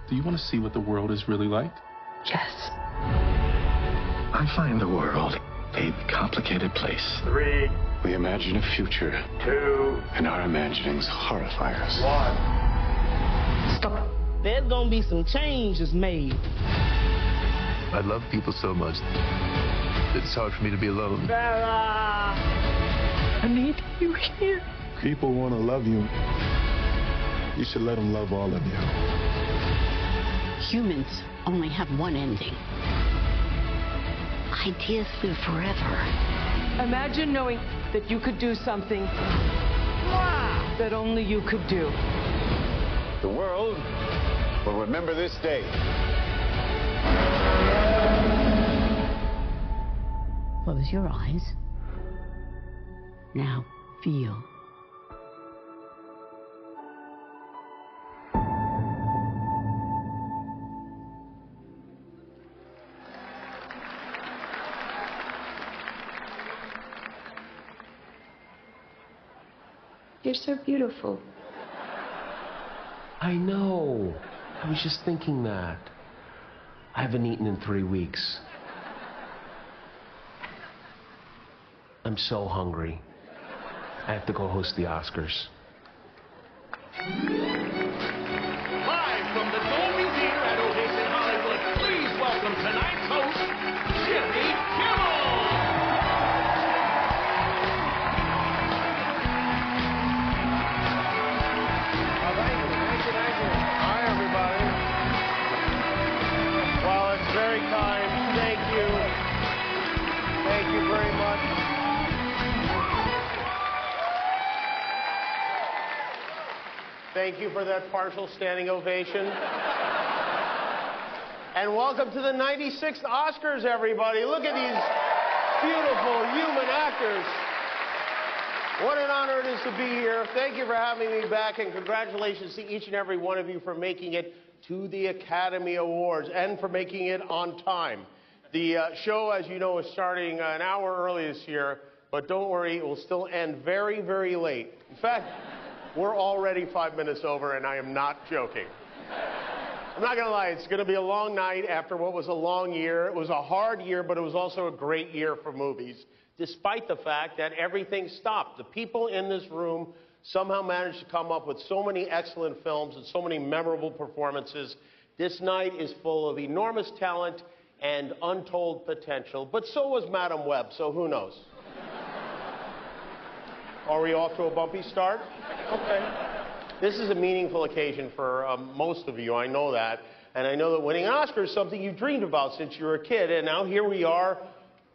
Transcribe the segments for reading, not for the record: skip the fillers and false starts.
Do you want to see what the world is really like? Yes. I find the world a complicated place. 3. We imagine a future. 2. And our imaginings horrify us. 1. Stop. There's gonna be some changes made. I love people so much. It's hard for me to be alone. Bella! I need you here. People want to love you. You should let them love all of you. Humans only have one ending. Ideas live forever. Imagine knowing that you could do something that only you could do. The world will remember this day. Close your eyes. Now, feel. You're so beautiful. I know. I was just thinking that. I haven't eaten in 3 weeks. I'm so hungry. I have to go host the Oscars. Live from the Dolby Theater at Oasis in Hollywood, please welcome tonight's host, Jimmy Kimmel! Thank you. Hi, everybody. Well, it's very kind. Thank you. Thank you very much. Thank you for that partial standing ovation. And welcome to the 96th Oscars, everybody. Look at these beautiful human actors. What an honor it is to be here. Thank you for having me back, and congratulations to each and every one of you for making it to the Academy Awards and for making it on time. The show, as you know, is starting an hour early this year, but don't worry, it will still end very, very late. In fact, we're already 5 minutes over, and I am not joking. I'm not gonna lie, it's gonna be a long night after what was a long year. It was a hard year, but it was also a great year for movies, despite the fact that everything stopped. The people in this room somehow managed to come up with so many excellent films and so many memorable performances. This night is full of enormous talent and untold potential, but so was Madam Web, so who knows? Are we off to a bumpy start? Okay. This is a meaningful occasion for most of you, I know that. And I know that winning an Oscar is something you dreamed about since you were a kid. And now here we are,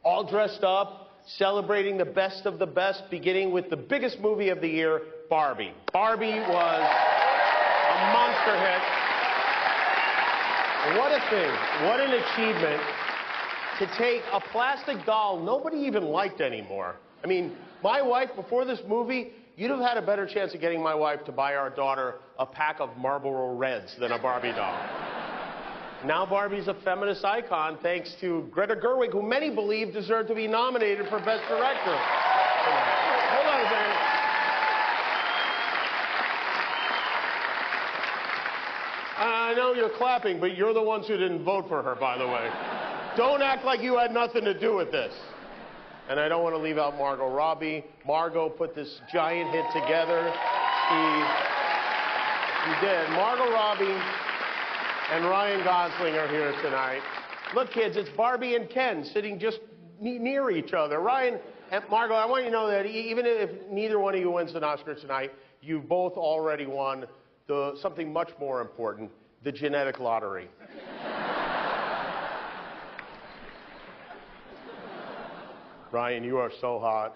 all dressed up, celebrating the best of the best, beginning with the biggest movie of the year, Barbie. Barbie was a monster hit. What a thing. What an achievement to take a plastic doll nobody even liked anymore. I mean, my wife, before this movie, you'd have had a better chance of getting my wife to buy our daughter a pack of Marlboro Reds than a Barbie doll. Now Barbie's a feminist icon thanks to Greta Gerwig, who many believe deserved to be nominated for Best Director. Hold on a second. I know you're clapping, but you're the ones who didn't vote for her, by the way. Don't act like you had nothing to do with this. And I don't want to leave out Margot Robbie. Margot put this giant hit together. She did. Margot Robbie and Ryan Gosling are here tonight. Look, kids, it's Barbie and Ken sitting just near each other. Ryan and Margot, I want you to know that even if neither one of you wins an Oscar tonight, you've both already won something much more important, the genetic lottery. Ryan, you are so hot.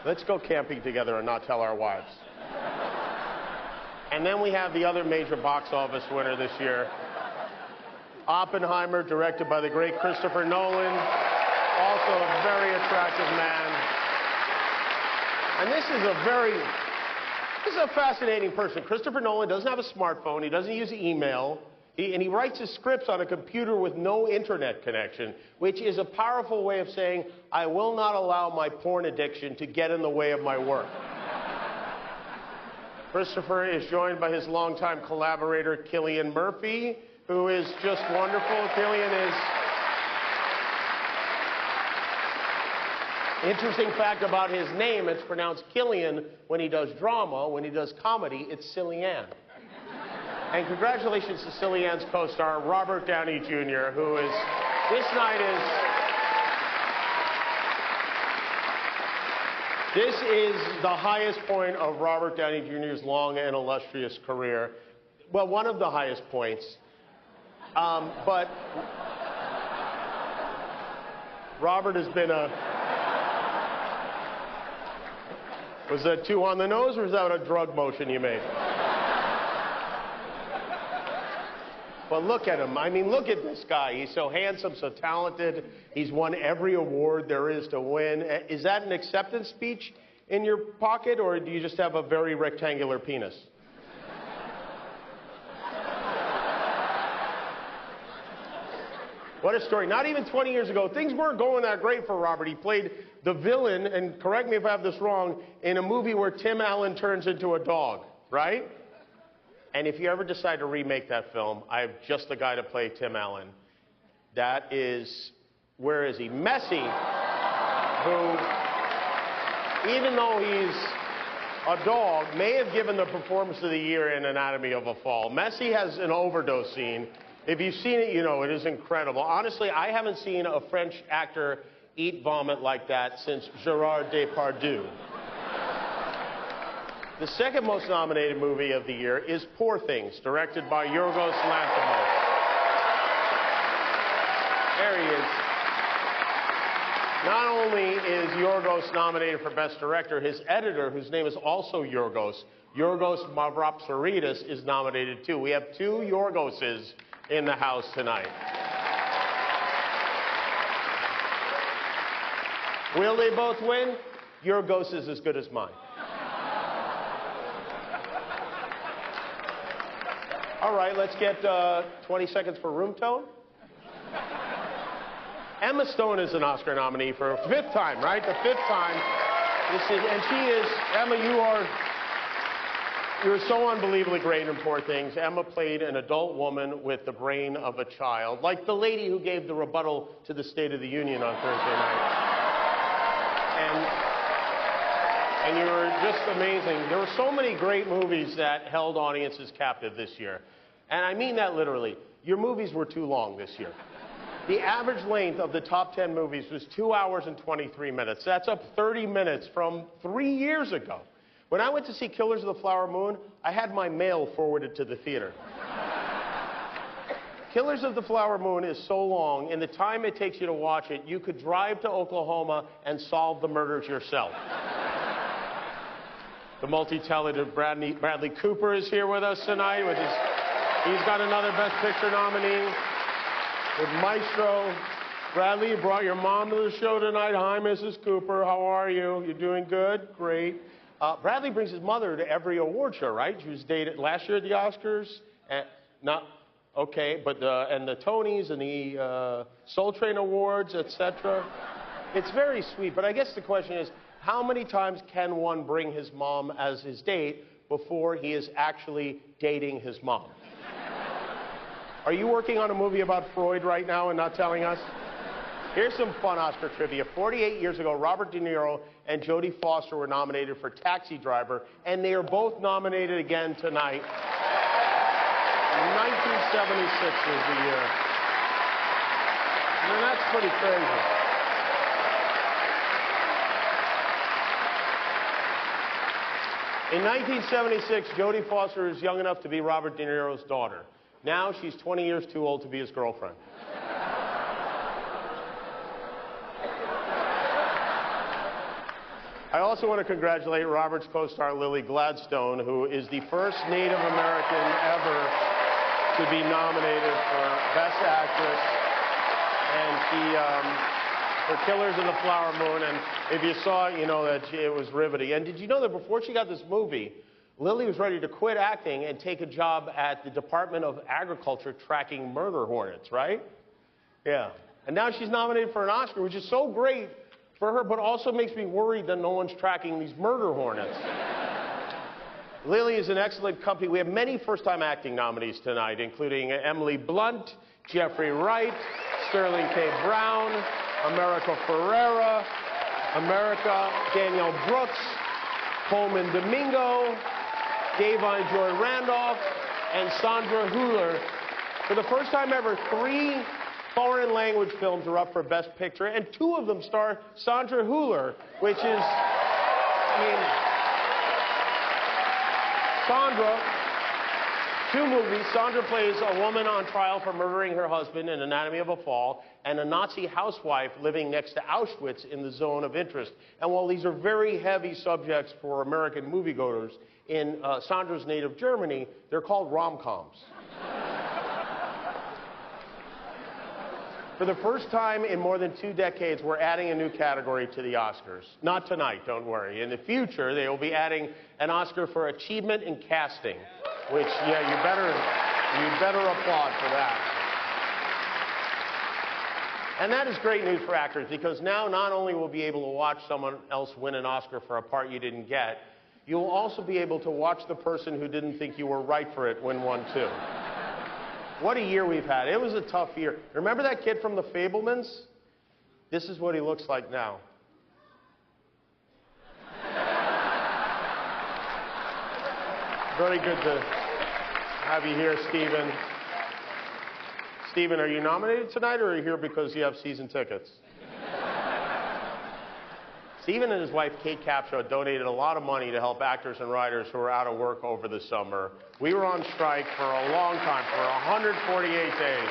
Let's go camping together and not tell our wives. And then we have the other major box office winner this year, Oppenheimer, directed by the great Christopher Nolan, also a very attractive man. And this is a fascinating person. Christopher Nolan doesn't have a smartphone, he doesn't use email, and he writes his scripts on a computer with no internet connection, which is a powerful way of saying, I will not allow my porn addiction to get in the way of my work. Christopher is joined by his longtime collaborator, Cillian Murphy, who is just wonderful. Cillian is... Interesting fact about his name, it's pronounced Cillian when he does drama. When he does comedy, it's Cillian. And congratulations to Cillian's co-star, Robert Downey Jr., who is... This is the highest point of Robert Downey Jr.'s long and illustrious career. Well, one of the highest points. But Robert has been a... Was that too on the nose, or was that a drug motion you made? But look at him. I mean, look at this guy. He's so handsome, so talented. He's won every award there is to win. Is that an acceptance speech in your pocket, or do you just have a very rectangular penis? What a story. Not even 20 years ago, things weren't going that great for Robert. He played the villain, and correct me if I have this wrong, in a movie where Tim Allen turns into a dog, right? And if you ever decide to remake that film, I have just the guy to play Tim Allen. That is, where is he? Messi, who, even though he's a dog, may have given the performance of the year in Anatomy of a Fall. Messi has an overdose scene. If you've seen it, you know it is incredible. Honestly, I haven't seen a French actor eat vomit like that since Gérard Depardieu. The second most nominated movie of the year is Poor Things, directed by Yorgos Lanthimos. There he is. Not only is Yorgos nominated for Best Director, his editor, whose name is also Yorgos Mavropsaridis, is nominated too. We have two Yorgoses in the house tonight. Will they both win? Yorgos is as good as mine. All right, let's get 20 seconds for room tone. Emma Stone is an Oscar nominee for a fifth time, right? The fifth time. And she is, Emma, you're so unbelievably great in Poor Things. Emma played an adult woman with the brain of a child, like the lady who gave the rebuttal to the State of the Union on Thursday night. And you were just amazing. There were so many great movies that held audiences captive this year. And I mean that literally. Your movies were too long this year. The average length of the top 10 movies was 2 hours and 23 minutes. That's up 30 minutes from 3 years ago. When I went to see Killers of the Flower Moon, I had my mail forwarded to the theater. Killers of the Flower Moon is so long, in the time it takes you to watch it, you could drive to Oklahoma and solve the murders yourself. The multi-talented Bradley Cooper is here with us tonight. He's got another Best Picture nominee with Maestro. Bradley, you brought your mom to the show tonight. Hi, Mrs. Cooper. How are you? You doing good? Great. Bradley brings his mother to every award show, right? She was dated last year at the Oscars. Okay, but and the Tonys and the Soul Train Awards, etc. It's very sweet, but I guess the question is, how many times can one bring his mom as his date before he is actually dating his mom? Are you working on a movie about Freud right now and not telling us? Here's some fun Oscar trivia. 48 years ago, Robert De Niro and Jodie Foster were nominated for Taxi Driver, and they are both nominated again tonight. 1976 was the year. I mean, that's pretty crazy. In 1976, Jodie Foster is young enough to be Robert De Niro's daughter. Now she's 20 years too old to be his girlfriend. I also want to congratulate Robert's co-star Lily Gladstone, who is the first Native American ever to be nominated for Best Actress. And she, for Killers of the Flower Moon, and if you saw it, you know that it was riveting. And did you know that before she got this movie, Lily was ready to quit acting and take a job at the Department of Agriculture tracking murder hornets, right? Yeah. And now she's nominated for an Oscar, which is so great for her, but also makes me worried that no one's tracking these murder hornets. Lily is an excellent company. We have many first-time acting nominees tonight, including Emily Blunt, Jeffrey Wright, Sterling K. Brown, America Ferrera, Danielle Brooks, Coleman Domingo, Davon Joy Randolph, and Sandra Hüller. For the first time ever, 3 foreign language films are up for Best Picture, and 2 of them star Sandra Hüller, which is, I mean, Sandra, 2 movies. Sandra plays a woman on trial for murdering her husband in Anatomy of a Fall, and a Nazi housewife living next to Auschwitz in The Zone of Interest. And while these are very heavy subjects for American moviegoers, in Sandra's native Germany, they're called rom-coms. For the first time in more than 2 decades, we're adding a new category to the Oscars. Not tonight, don't worry. In the future, they will be adding an Oscar for achievement in casting, which, yeah, you better applaud for that. And that is great news for actors, because now not only will be able to watch someone else win an Oscar for a part you didn't get, you'll also be able to watch the person who didn't think you were right for it win one too. What a year we've had. It was a tough year. Remember that kid from The Fabelmans? This is what he looks like now. Very good to have you here, Stephen. Stephen, are you nominated tonight, or are you here because you have season tickets? Stephen and his wife, Kate Capshaw, donated a lot of money to help actors and writers who were out of work over the summer. We were on strike for a long time, for 148 days.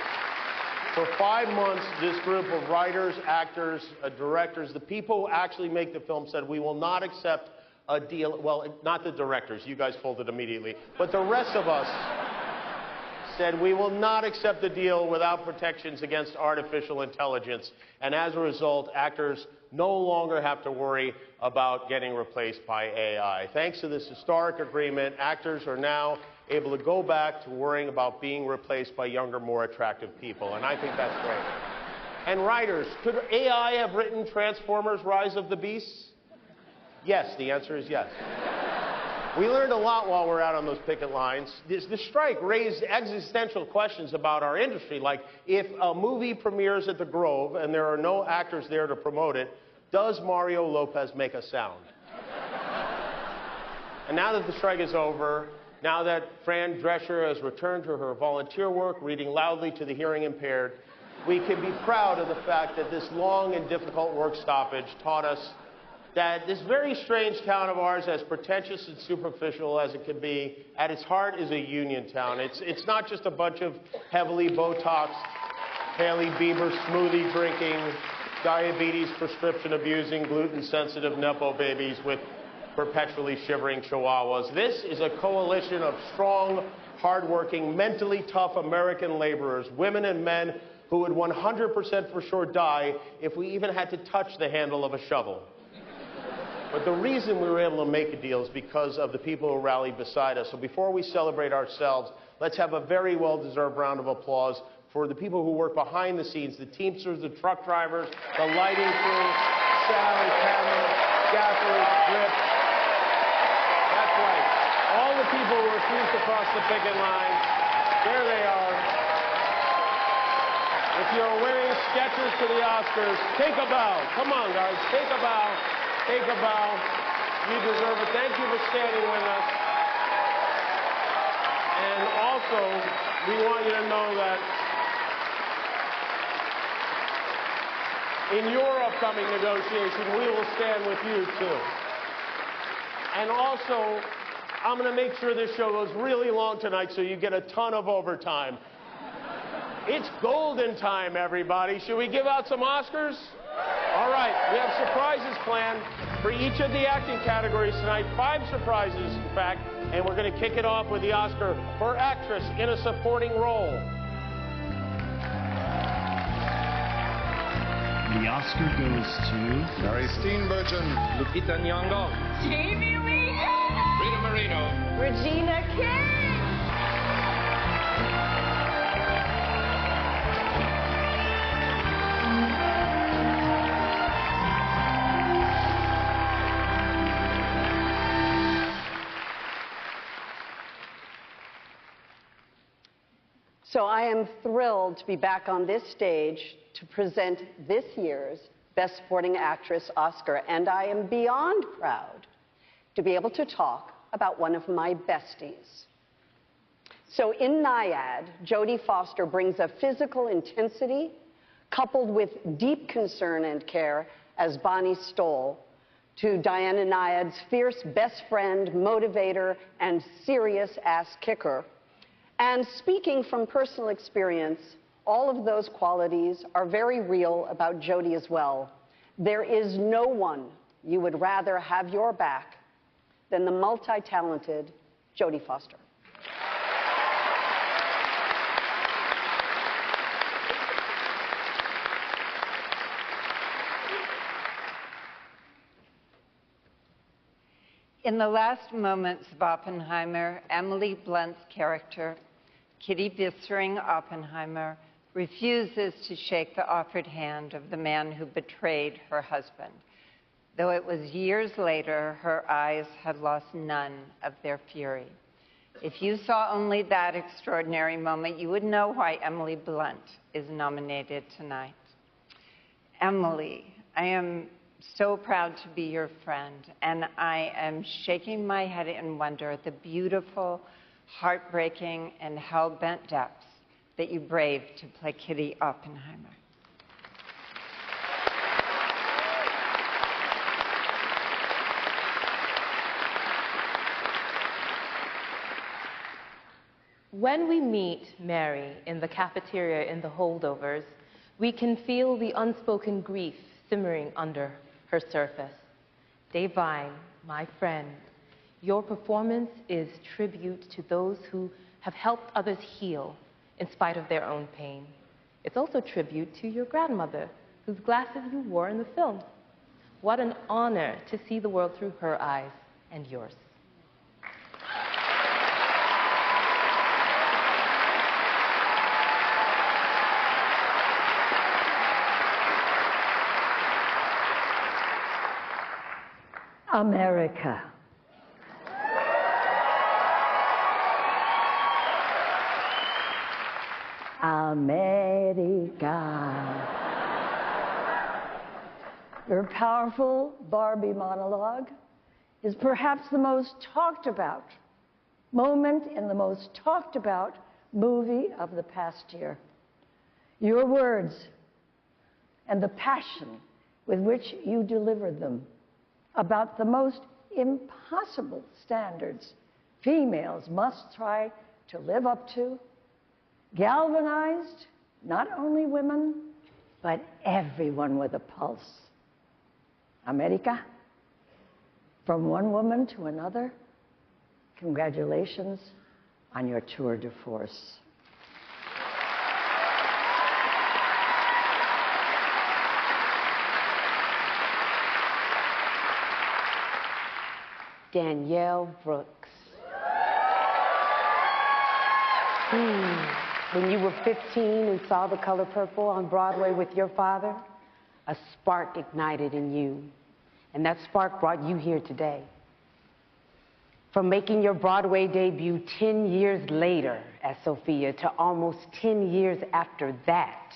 For 5 months, this group of writers, actors, directors, the people who actually make the film said, we will not accept a deal. Well, not the directors, you guys folded immediately, but the rest of us said, we will not accept a deal without protections against artificial intelligence. And as a result, actors no longer have to worry about getting replaced by AI. Thanks to this historic agreement, actors are now able to go back to worrying about being replaced by younger, more attractive people. And I think that's great. And writers, could AI have written Transformers: Rise of the Beasts? Yes, the answer is yes. We learned a lot while we were out on those picket lines. The strike raised existential questions about our industry, like if a movie premieres at the Grove and there are no actors there to promote it, does Mario Lopez make a sound? And now that the strike is over, now that Fran Drescher has returned to her volunteer work, reading loudly to the hearing impaired, we can be proud of the fact that this long and difficult work stoppage taught us that this very strange town of ours, as pretentious and superficial as it can be, at its heart is a union town. It's not just a bunch of heavily Botoxed, Hailey Bieber smoothie drinking, diabetes prescription abusing, gluten-sensitive Nepo babies with perpetually shivering chihuahuas. This is a coalition of strong, hardworking, mentally tough American laborers, women and men who would 100% for sure die if we even had to touch the handle of a shovel. But the reason we were able to make a deal is because of the people who rallied beside us. So before we celebrate ourselves, let's have a very well-deserved round of applause for the people who work behind the scenes, the Teamsters, the truck drivers, the lighting crew, sound, camera, gaffers, grip. That's right. All the people who refused to cross the picket line, there they are. If you're wearing Skechers to the Oscars, take a bow. Come on, guys, take a bow. Take a bow. You deserve it. Thank you for standing with us. And also, we want you to know that in your upcoming negotiation, we will stand with you, too. And also, I'm going to make sure this show goes really long tonight so you get a ton of overtime. It's golden time, everybody. Should we give out some Oscars? All right, we have surprises planned for each of the acting categories tonight. 5 surprises, in fact, and we're going to kick it off with the Oscar for Actress in a Supporting Role. The Oscar goes to Mary Steenburgen, Lupita Nyong'o, Jamie Lee, Rita Moreno, Regina King. So I am thrilled to be back on this stage to present this year's Best Supporting Actress Oscar, and I am beyond proud to be able to talk about one of my besties. So in Naiad, Jodie Foster brings a physical intensity coupled with deep concern and care as Bonnie Stoll to Diana Naiad's fierce best friend, motivator, and serious ass kicker. And speaking from personal experience, all of those qualities are very real about Jodie as well. There is no one you would rather have your back than the multi-talented Jodie Foster. In the last moments of Oppenheimer, Emily Blunt's character, Kitty Bissering Oppenheimer, refuses to shake the offered hand of the man who betrayed her husband. Though it was years later, her eyes had lost none of their fury. If you saw only that extraordinary moment, you would know why Emily Blunt is nominated tonight. Emily, I am so proud to be your friend, and I am shaking my head in wonder at the beautiful, heartbreaking, and hell-bent depths that you braved to play Kitty Oppenheimer. When we meet Mary in the cafeteria in The Holdovers, we can feel the unspoken grief simmering under her surface. Devine, my friend, your performance is tribute to those who have helped others heal in spite of their own pain. It's also tribute to your grandmother, whose glasses you wore in the film. What an honor to see the world through her eyes and yours. America. America. Your powerful Barbie monologue is perhaps the most talked about moment in the most talked about movie of the past year. Your words and the passion with which you delivered them about the most impossible standards females must try to live up to, galvanized not only women, but everyone with a pulse. America, from one woman to another, congratulations on your tour de force. Danielle Brooks. When you were 15 and saw The Color Purple on Broadway with your father, a spark ignited in you, and that spark brought you here today. From making your Broadway debut 10 years later as Sophia to almost 10 years after that,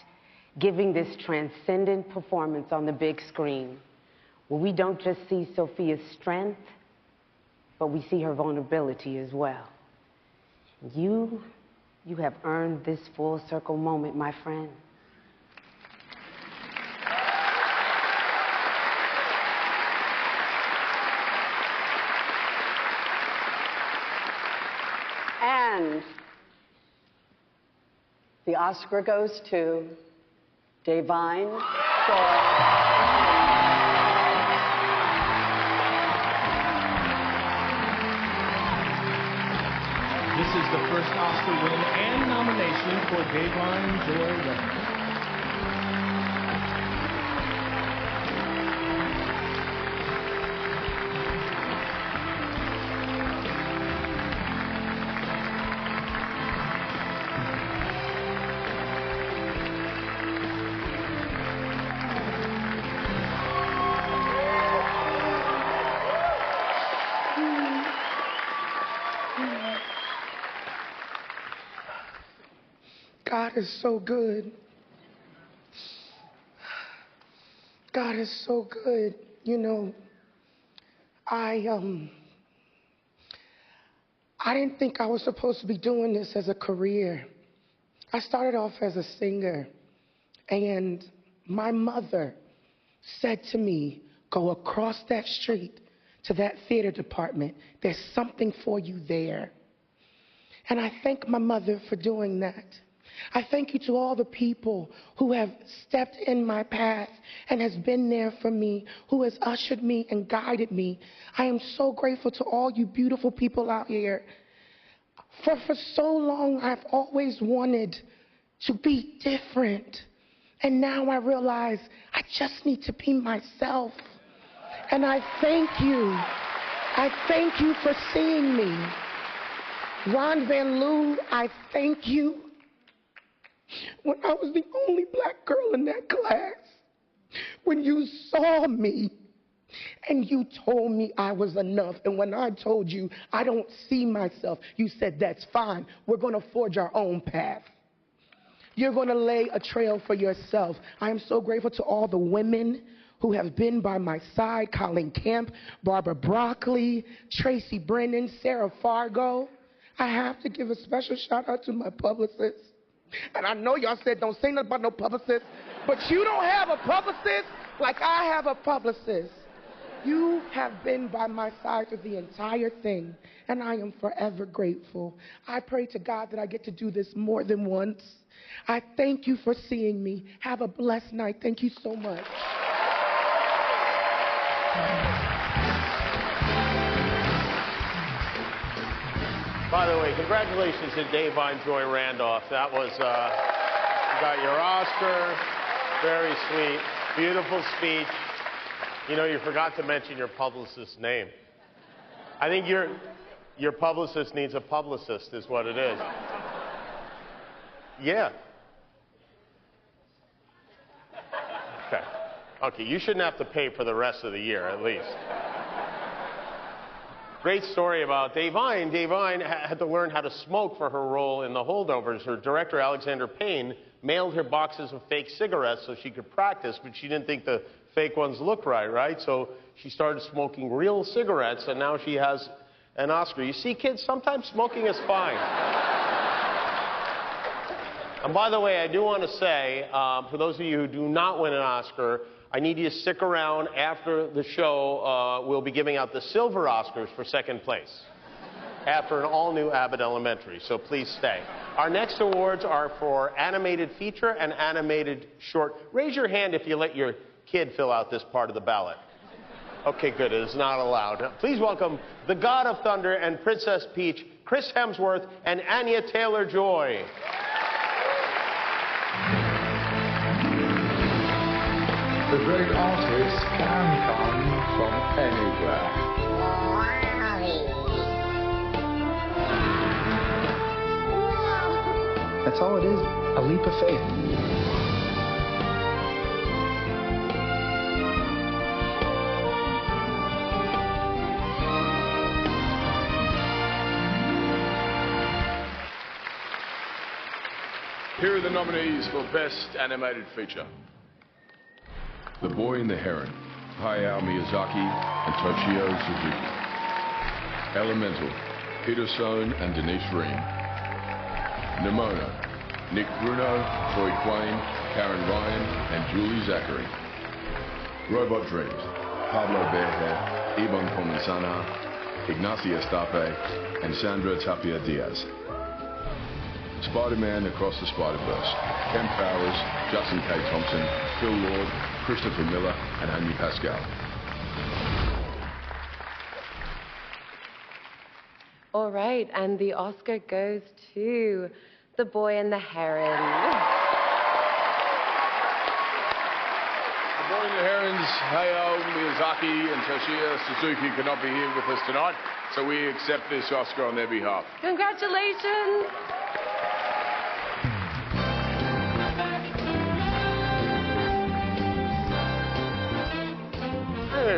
giving this transcendent performance on the big screen, where we don't just see Sophia's strength, but we see her vulnerability as well. You have earned this full circle moment, my friend. And the Oscar goes to Devine for... This is the first Oscar win and nomination for Devine Joy Reynolds. God is so good. God is so good. You know, I didn't think I was supposed to be doing this as a career. I started off as a singer, and my mother said to me, go across that street to that theater department. There's something for you there. And I thank my mother for doing that. I thank you to all the people who have stepped in my path and has been there for me, who has ushered me and guided me. I am so grateful to all you beautiful people out here. For so long, I've always wanted to be different. And now I realize I just need to be myself. And I thank you. I thank you for seeing me. Ron Van Loo, I thank you. When I was the only black girl in that class, when you saw me and you told me I was enough, and when I told you I don't see myself, you said, that's fine. We're going to forge our own path. You're going to lay a trail for yourself. I am so grateful to all the women who have been by my side, Colleen Camp, Barbara Broccoli, Tracy Brennan, Sarah Fargo. I have to give a special shout out to my publicist. And I know y'all said don't say nothing about no publicist, but you don't have a publicist like I have a publicist. You have been by my side through the entire thing, and I am forever grateful. I pray to God that I get to do this more than once. I thank you for seeing me. Have a blessed night. Thank you so much. By the way, congratulations to Davine Joy Randolph. That was, you got your Oscar. Very sweet. Beautiful speech. You know, you forgot to mention your publicist's name. I think your publicist needs a publicist, is what it is. Yeah. Okay. Okay, you shouldn't have to pay for the rest of the year, at least. Great story about Davine. Davine had to learn how to smoke for her role in The Holdovers. Her director, Alexander Payne, mailed her boxes of fake cigarettes so she could practice, but she didn't think the fake ones looked right? So she started smoking real cigarettes, and now she has an Oscar. You see, kids, sometimes smoking is fine. And by the way, I do want to say, for those of you who do not win an Oscar, I need you to stick around after the show. We'll be giving out the silver Oscars for second place after an all-new Abbott Elementary, so please stay. Our next awards are for animated feature and animated short. Raise your hand if you let your kid fill out this part of the ballot. Okay, good. It is not allowed. Please welcome the God of Thunder and Princess Peach, Chris Hemsworth and Anya Taylor-Joy. The great artist can come from anywhere. That's all it is, a leap of faith. Here are the nominees for Best Animated Feature. The Boy and the Heron, Hayao Miyazaki and Toshio Suzuki. Elemental, Peter Sohn and Denise Ream. Nimona, Nick Bruno, Troy Quayne, Karen Ryan and Julie Zachary. Robot Dreams, Pablo Bearhead, Ibon Comensana, Ignacio Estape and Sandra Tapia Diaz. Spider-Man Across the Spider-Verse, Ken Powers, Justin K. Thompson, Phil Lord, Christopher Miller, and Amy Pascal. All right, and the Oscar goes to The Boy and the Heron. The Boy and the Herons, Hayao Miyazaki and Toshio Suzuki could not be here with us tonight, so we accept this Oscar on their behalf. Congratulations.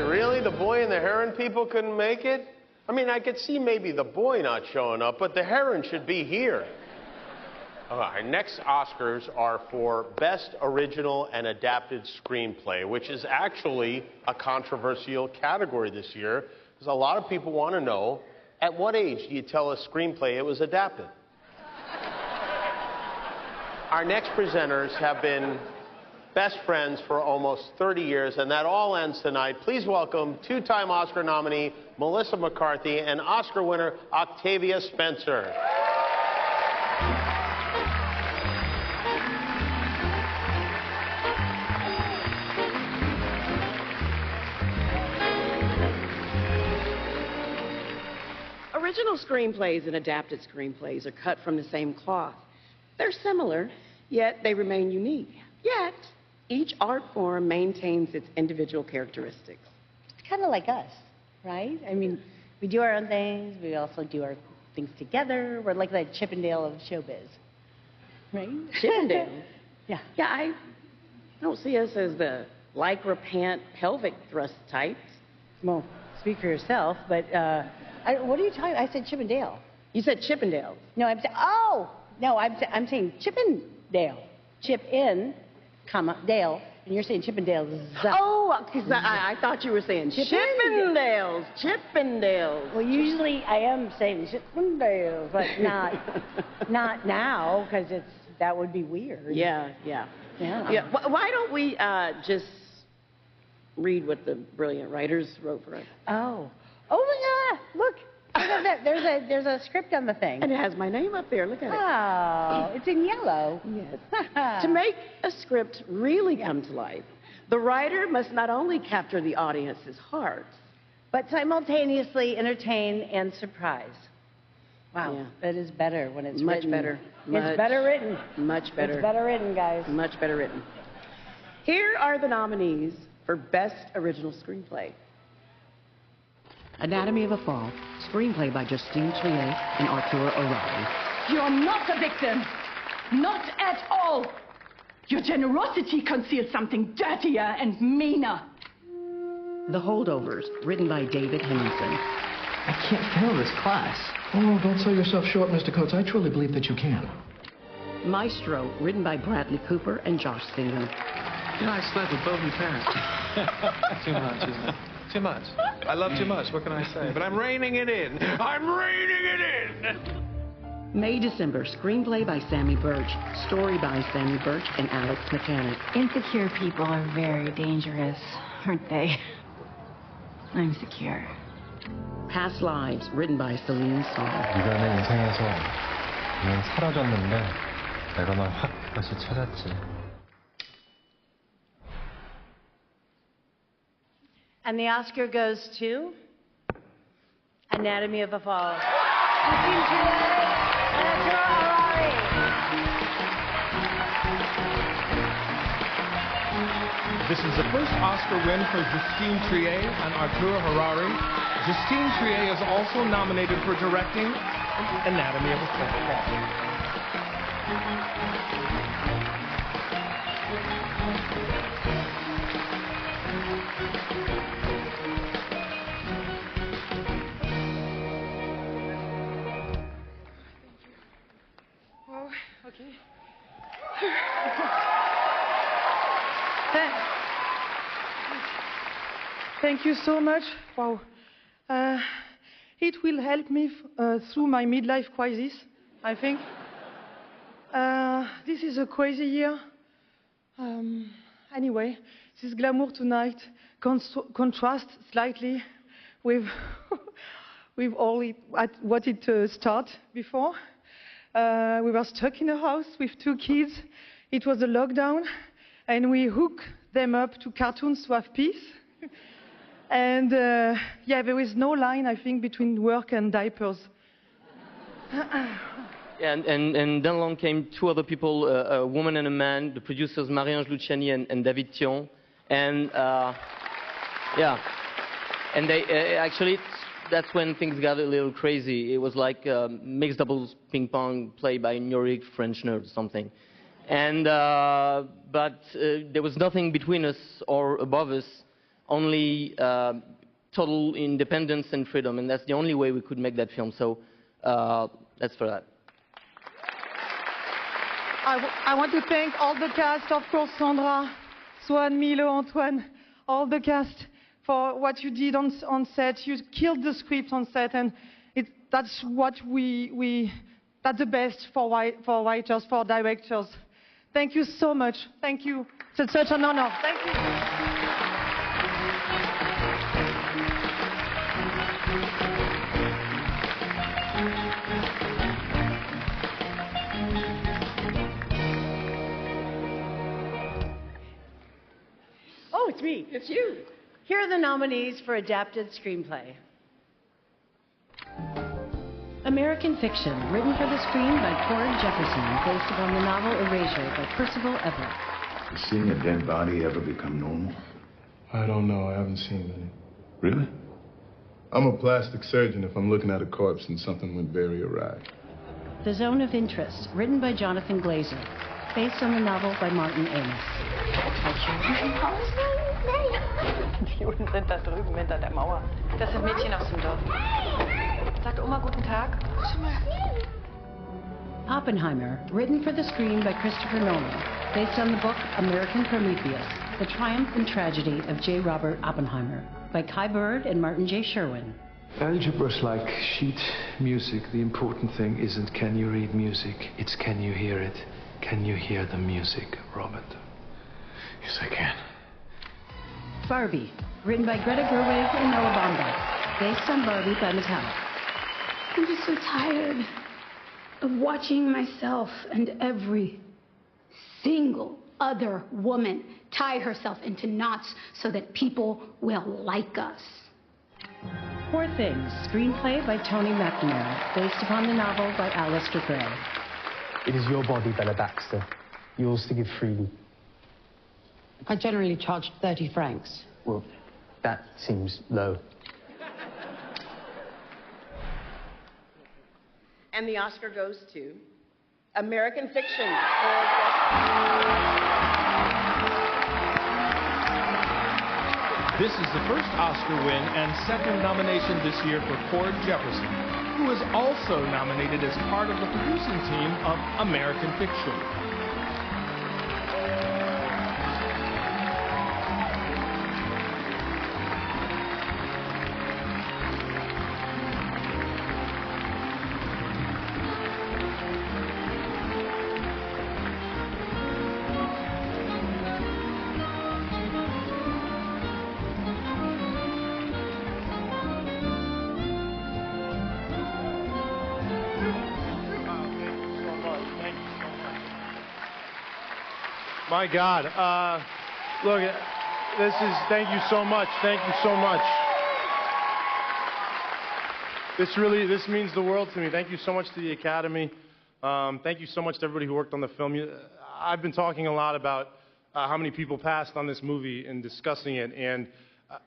Really? The Boy and the Heron people couldn't make it? I mean, I could see maybe the boy not showing up, but the heron should be here. Our next Oscars are for Best Original and Adapted Screenplay, which is actually a controversial category this year, because a lot of people want to know, at what age do you tell a screenplay it was adapted? Our next presenters have been best friends for almost 30 years, and that all ends tonight. Please welcome two-time Oscar nominee Melissa McCarthy and Oscar winner Octavia Spencer. Original screenplays and adapted screenplays are cut from the same cloth. They're similar, yet they remain unique. Yet, each art form maintains its individual characteristics. Kind of like us, right? I mean, we do our own things, we also do our things together. We're like the Chippendale of showbiz, right? Chippendale? Yeah. Yeah, I don't see us as the lycra pant pelvic thrust types. Well, speak for yourself, but what are you talking about? I said Chippendale. You said Chippendale. No, I'm saying, oh! No, I'm saying Chippendale. Chip in, comma, Dale, and you're saying Chippendales. Oh, because I thought you were saying Chippendales. Chippendales. Well, usually I am saying Chippendales, but not now, because that would be weird. Yeah. Why don't we just read what the brilliant writers wrote for us? Oh yeah! Look, there's a script on the thing. And it has my name up there. Look at it. Oh, it's in yellow. Yes. To make a script really come to life, the writer must not only capture the audience's heart, but simultaneously entertain and surprise. Wow, Yeah. that is better when it's much written. better. It's better written. Much better. It's better written, guys. Much better written. Here are the nominees for Best Original Screenplay. Anatomy of a Fall, screenplay by Justine Triet and Arturo Harari. You're not a victim. Not at all. Your generosity conceals something dirtier and meaner. The Holdovers, written by David Henningsen. I can't fail this class. Oh, don't sell yourself short, Mr. Coates. I truly believe that you can. Maestro, written by Bradley Cooper and Josh Singer. You know, I slept with both your parents. Too much, isn't it? Too much. I love too much. What can I say? But I'm reining it in. I'm reining it in! May December, screenplay by Sammy Birch, story by Sammy Birch and Alex Mechanic. Insecure people are very dangerous, aren't they? I'm secure. Past Lives, written by Cillian. 네가 내 인생에서 그냥 사라졌는데 내가 널 확 다시 찾았지. And the Oscar goes to Anatomy of a Fall. This is the first Oscar win for Justine Triet and Arturo Harari. Justine Triet is also nominated for directing Anatomy of a Fall. Okay. Thank you so much. Wow. It will help me through my midlife crisis, I think. This is a crazy year. Anyway, this glamour tonight contrasts slightly with all what it started before. We were stuck in a house with 2 kids. It was a lockdown, and we hooked them up to cartoons to have peace. And yeah, there was no line, I think, between work and diapers. And then along came 2 other people, a woman and a man, the producers Marie-Ange Luciani and David Thion. And yeah, and they actually, that's when things got a little crazy. It was like mixed doubles ping pong played by Noric French nerd or something. And but there was nothing between us or above us, only total independence and freedom, and that's the only way we could make that film. So that's for that. I want to thank all the cast, of course, Sandra, Swan, Milo, Antoine, all the cast for what you did on set. You killed the script on set, and that's what that's the best for writers, for directors. Thank you so much. Thank you. It's such an honor. Thank you. Oh, it's me. It's you. Here are the nominees for Adapted Screenplay. American Fiction, written for the screen by Cord Jefferson, based upon the novel Erasure by Percival Everett. Has seeing a dead body ever become normal? I don't know. I haven't seen any. Really? I'm a plastic surgeon if I'm looking at a corpse and something went very awry. The Zone of Interest, written by Jonathan Glazer, based on the novel by Martin Amis. Die Juden sind da drüben hinter der Mauer. Das sind Mädchen aus dem Dorf. Sagt Oma guten Tag. Oppenheimer, written for the screen by Christopher Nolan, based on the book American Prometheus, The Triumph and Tragedy of J. Robert Oppenheimer, by Kai Bird and Martin J. Sherwin. Algebra's like sheet music. The important thing isn't can you read music, it's can you hear it. Can you hear the music, Robert? Yes, I can. Barbie, written by Greta Gerwig and Noah Baumbach, based on Barbie by Mattel. I'm just so tired of watching myself and every single other woman tie herself into knots so that people will like us. Poor Things, screenplay by Tony McNamara, based upon the novel by Alistair Gray. It is your body, Bella Baxter. Yours to give freely. I generally charge 30 francs. Well, that seems low. And the Oscar goes to American Fiction. This is the first Oscar win and second nomination this year for Cord Jefferson, who is also nominated as part of the producing team of American Fiction. My God. Look, thank you so much. Thank you so much. This means the world to me. Thank you so much to the Academy. Thank you so much to everybody who worked on the film. I've been talking a lot about how many people passed on this movie and discussing it, and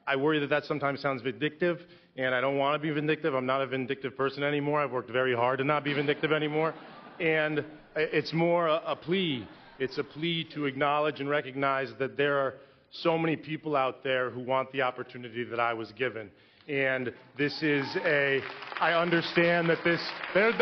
I worry that sometimes sounds vindictive, and I don't want to be vindictive. I'm not a vindictive person anymore. I've worked very hard to not be vindictive anymore, and it's more a plea. It's a plea to acknowledge and recognize that there are so many people out there who want the opportunity that I was given. And this is I understand that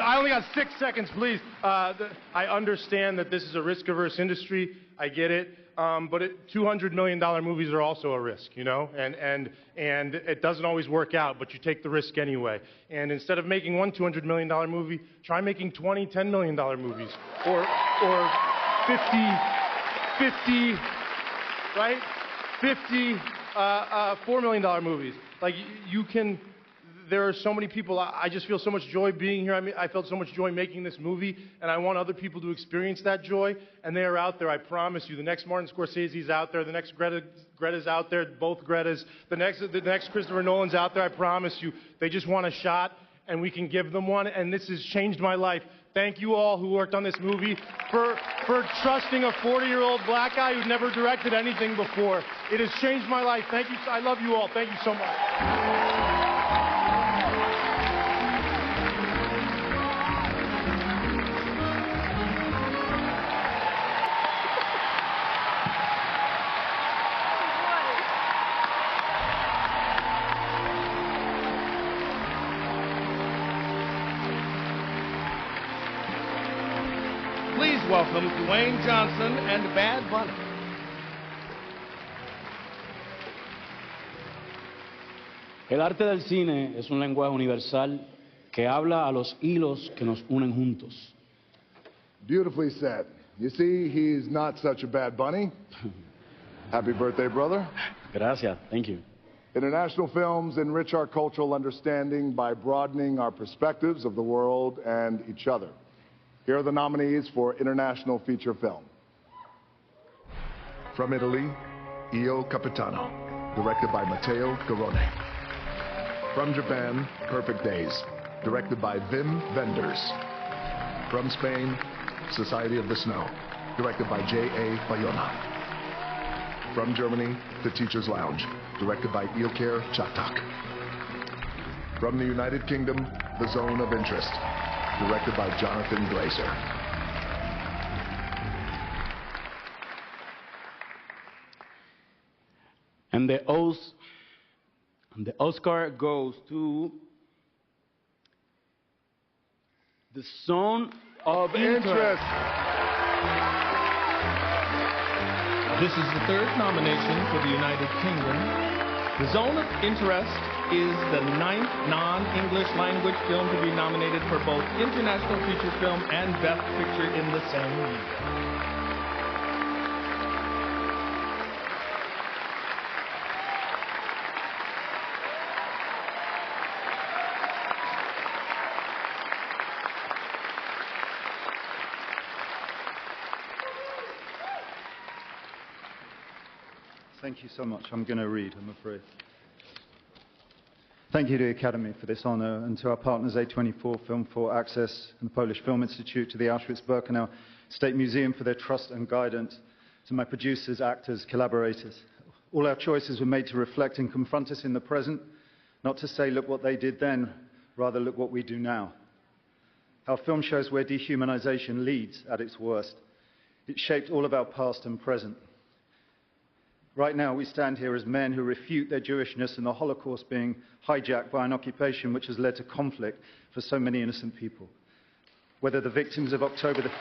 I only got 6 seconds, please. I understand that this is a risk-averse industry. I get it. But $200 million movies are also a risk, you know? And it doesn't always work out, but you take the risk anyway. And instead of making one $200 million movie, try making 20 $10 million movies. Or 50, right? 50 $4 million movies. Like, there are so many people. I just feel so much joy being here. I felt so much joy making this movie, and I want other people to experience that joy, and they are out there, I promise you. The next Martin Scorsese's out there. The next Greta's out there, both Gretas. The next Christopher Nolan's out there, I promise you. They just want a shot, and we can give them one, and this has changed my life. Thank you all who worked on this movie for trusting a 40-year-old black guy who'd never directed anything before. It has changed my life. Thank you. I love you all. Thank you so much. Please welcome Dwayne Johnson and Bad Bunny. El arte del cine es un lenguaje universal que habla a los hilos que nos unen juntos. Beautifully said. You see, he's not such a bad bunny. Happy birthday, brother. Gracias. Thank you. International films enrich our cultural understanding by broadening our perspectives of the world and each other. Here are the nominees for International Feature Film. From Italy, Io Capitano, directed by Matteo Garrone. From Japan, Perfect Days, directed by Wim Wenders. From Spain, Society of the Snow, directed by J.A. Bayona. From Germany, The Teacher's Lounge, directed by Ilker Çatak. From the United Kingdom, The Zone of Interest, directed by Jonathan Glazer. And the Oscar goes to The Zone of Interest. This is the third nomination for the United Kingdom. The Zone of Interest is the 9th non-English language film to be nominated for both International Feature Film and Best Picture in the same year. Thank you so much. I'm going to read, I'm afraid. Thank you to the Academy for this honor, and to our partners A24 Film for Access and the Polish Film Institute, to the Auschwitz-Birkenau State Museum for their trust and guidance, to my producers, actors, collaborators. All our choices were made to reflect and confront us in the present, not to say, look what they did then, rather look what we do now. Our film shows where dehumanization leads at its worst. It shaped all of our past and present. Right now, we stand here as men who refute their Jewishness and the Holocaust being hijacked by an occupation which has led to conflict for so many innocent people. Whether the victims of October the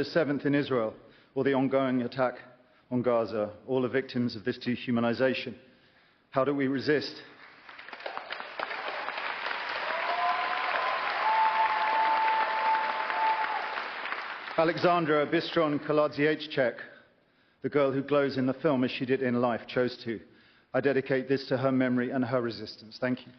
7th in Israel, or the ongoing attack on Gaza, all are victims of this dehumanization. How do we resist? Alexandra Bistron Kaladziejczak, the girl who glows in the film as she did in life, chose to. I dedicate this to her memory and her resistance. Thank you.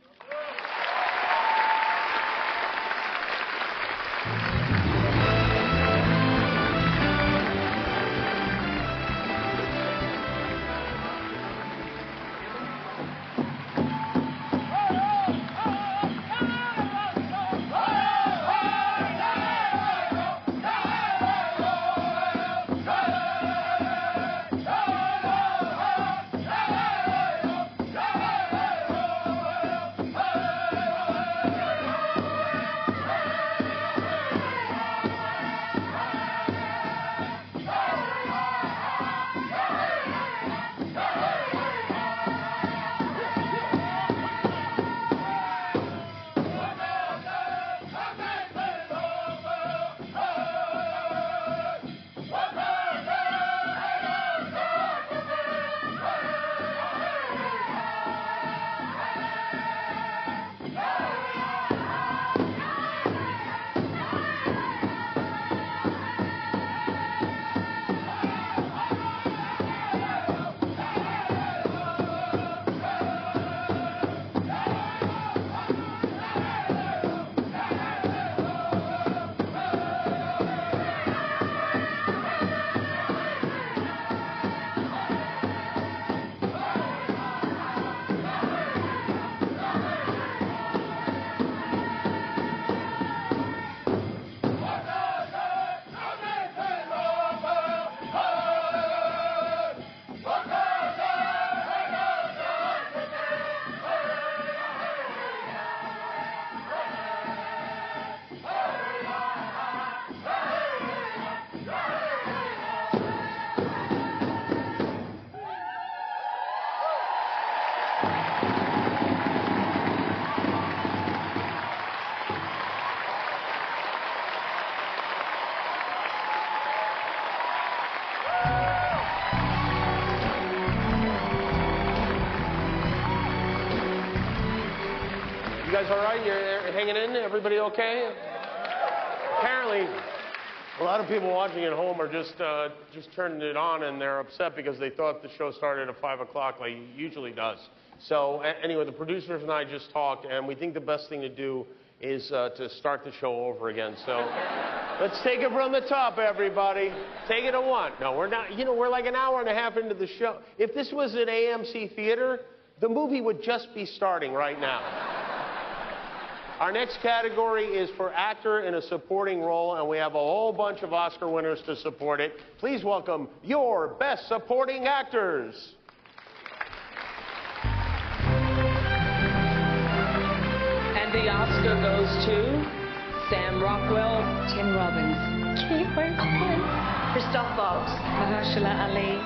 guys all right? You're hanging in? Everybody okay? Apparently, a lot of people watching at home are just turning it on, and they're upset because they thought the show started at 5 o'clock like it usually does. So anyway, the producers and I just talked, and we think the best thing to do is to start the show over again. So let's take it from the top, everybody. Take it at one. No, we're not. You know, we're like an hour and a half into the show. If this was an AMC theater, the movie would just be starting right now. Our next category is for actor in a supporting role, and we have a whole bunch of Oscar winners to support it. Please welcome your best supporting actors. And the Oscar goes to Sam Rockwell, Tim Robbins, Kate Winslet, Christoph Waltz, Mahershala Ali.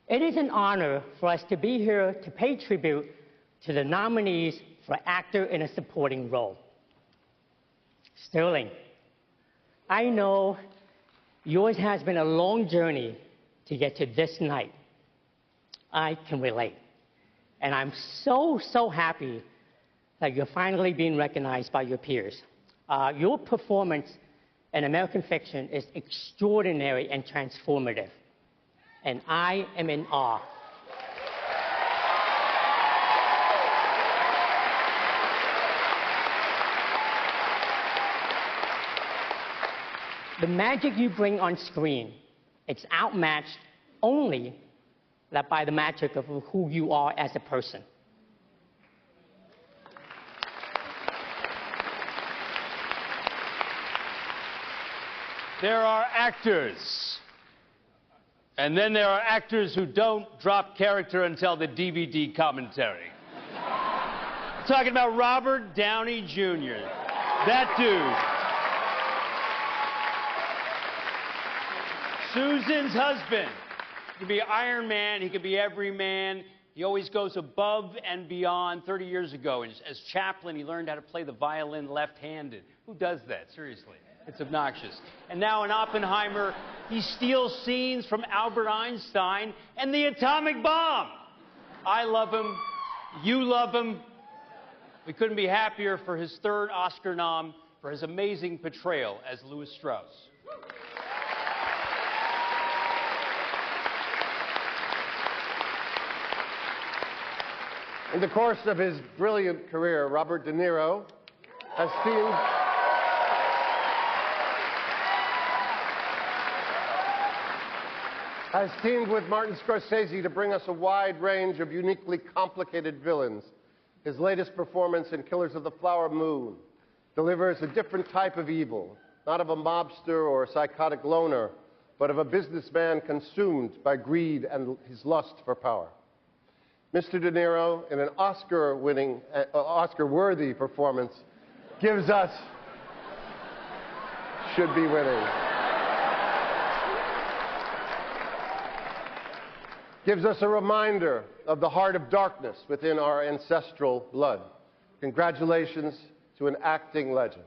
It is an honor for us to be here to pay tribute to the nominees for actor in a supporting role. Sterling, I know yours has been a long journey to get to this night. I can relate. And I'm so happy that you're finally being recognized by your peers. Your performance in American Fiction is extraordinary and transformative. And I am in awe. The magic you bring on screen, it's outmatched only by the magic of who you are as a person. There are actors. And then there are actors who don't drop character until the DVD commentary. I'm talking about Robert Downey Jr. That dude. Susan's husband. He could be Iron Man, he could be every man. He always goes above and beyond. 30 years ago, as Chaplin, he learned how to play the violin left-handed. Who does that, seriously? It's obnoxious. And now in Oppenheimer, he steals scenes from Albert Einstein and the atomic bomb. I love him. You love him. We couldn't be happier for his third Oscar nom for his amazing portrayal as Louis Strauss. In the course of his brilliant career, Robert De Niro has teamed with Martin Scorsese to bring us a wide range of uniquely complicated villains. His latest performance in Killers of the Flower Moon delivers a different type of evil, not of a mobster or a psychotic loner, but of a businessman consumed by greed and his lust for power. Mr. De Niro, in an Oscar-worthy performance, gives us, should be winning, gives us a reminder of the heart of darkness within our ancestral blood. Congratulations to an acting legend.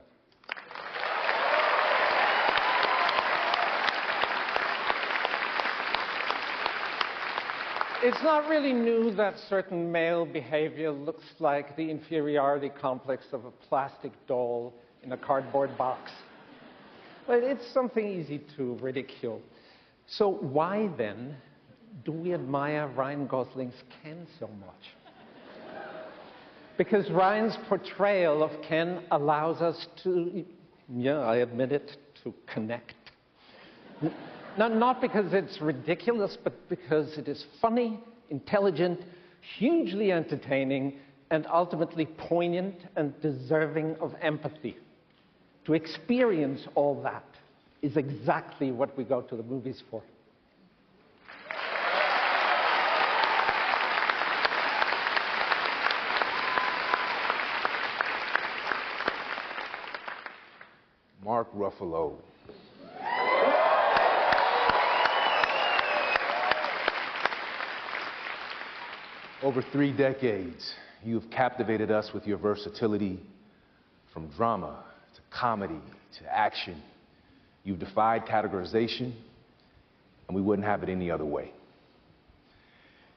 It's not really new that certain male behavior looks like the inferiority complex of a plastic doll in a cardboard box. But it's something easy to ridicule. So why then do we admire Ryan Gosling's Ken so much? Because Ryan's portrayal of Ken allows us to, yeah, I admit it, to connect. Not because it's ridiculous, but because it is funny, intelligent, hugely entertaining, and ultimately poignant and deserving of empathy. To experience all that is exactly what we go to the movies for. Mark Ruffalo. Over 3 decades, you've captivated us with your versatility, from drama to comedy to action. You've defied categorization, and we wouldn't have it any other way.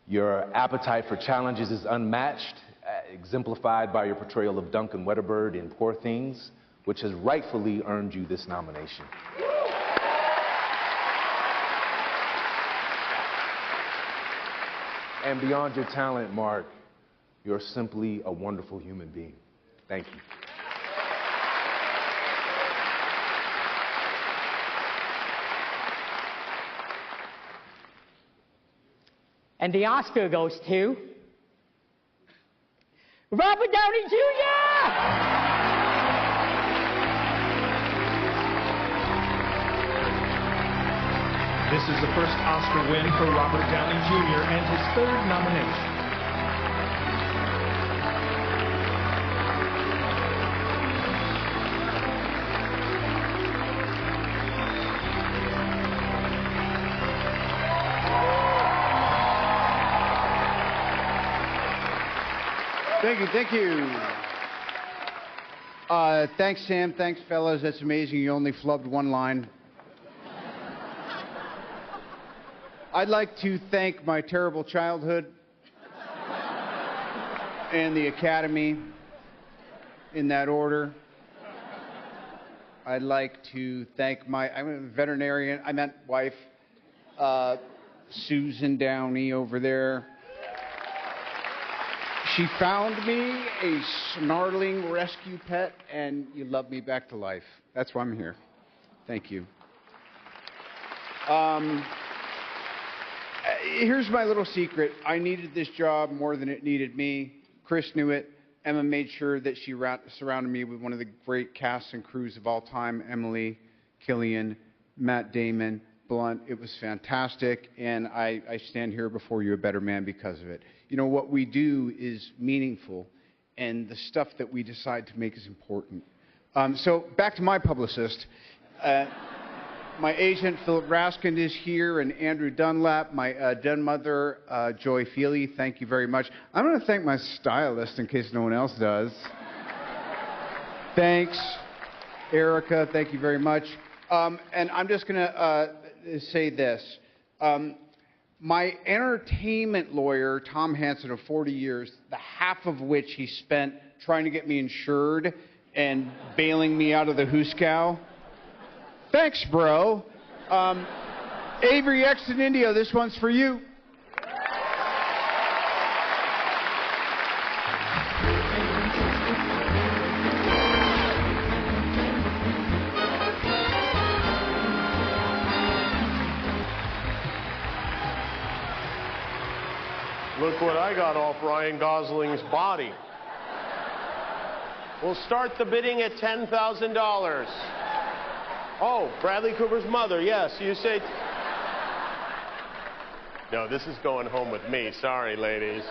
Your appetite for challenges is unmatched, exemplified by your portrayal of Duncan Wedderbird in Poor Things, which has rightfully earned you this nomination. And beyond your talent, Mark, you're simply a wonderful human being. Thank you. And the Oscar goes to Robert Downey Jr. This is the first Oscar win for Robert Downey Jr. and his 3rd nomination. Thank you. Thanks, Sam. Thanks, fellas. That's amazing. You only flubbed one line. I'd like to thank my terrible childhood and the Academy, in that order. I'd like to thank I'm a veterinarian, I meant wife, Susan Downey over there. She found me a snarling rescue pet, and you love me back to life. That's why I'm here. Thank you. Here's my little secret. I needed this job more than it needed me. Chris knew it. Emma made sure that she surrounded me with one of the great casts and crews of all time. Emily, Cillian, Matt Damon, Blunt. It was fantastic, and I stand here before you a better man because of it. You know, what we do is meaningful, and the stuff that we decide to make is important. So back to my publicist. My agent, Philip Raskin, is here, and Andrew Dunlap, my den mother, Joy Feely. Thank you very much. I'm going to thank my stylist in case no one else does. Thanks, Erica. Thank you very much. And I'm just going to say this. My entertainment lawyer, Tom Hansen, of 40 years, the half of which he spent trying to get me insured and bailing me out of the hoosecow. Thanks, bro. Avery X in India, this one's for you. Look what I got off Ryan Gosling's body. We'll start the bidding at $10,000. Oh, Bradley Cooper's mother, yes, you say... No, this is going home with me. Sorry, ladies.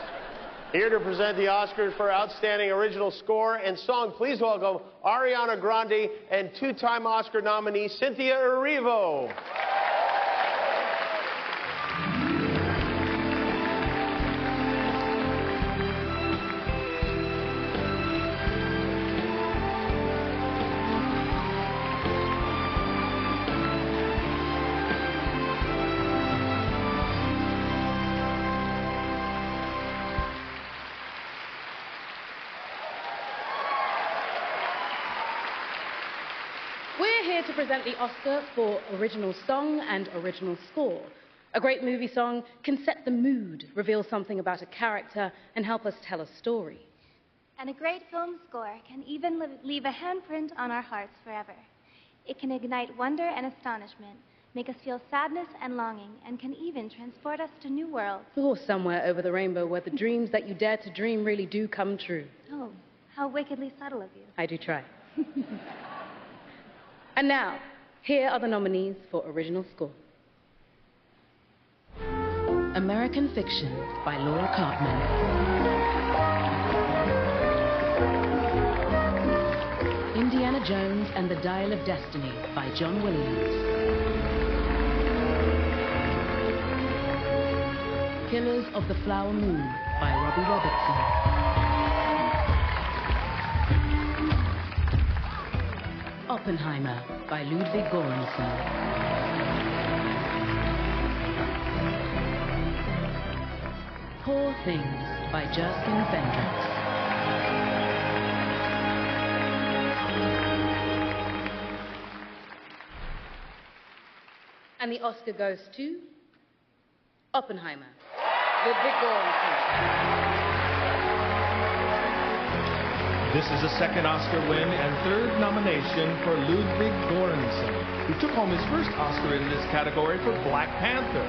Here to present the Oscars for Outstanding Original Score and Song, please welcome Ariana Grande and 2-time Oscar nominee Cynthia Erivo. To present the Oscar for Original Song and Original Score. A great movie song can set the mood, reveal something about a character, and help us tell a story. And a great film score can even leave a handprint on our hearts forever. It can ignite wonder and astonishment, make us feel sadness and longing, and can even transport us to new worlds. Or somewhere over the rainbow where the dreams that you dare to dream really do come true. Oh, how wickedly subtle of you. I do try. And now, here are the nominees for Original Score. American Fiction by Laura Cartman. Indiana Jones and the Dial of Destiny by John Williams. Killers of the Flower Moon by Robbie Robertson. Oppenheimer by Ludwig Göransson. Poor Things by Justin Bendrix. And the Oscar goes to Oppenheimer. Ludwig Göransson. This is a second Oscar win and third nomination for Ludwig Göransson, who took home his first Oscar in this category for Black Panther.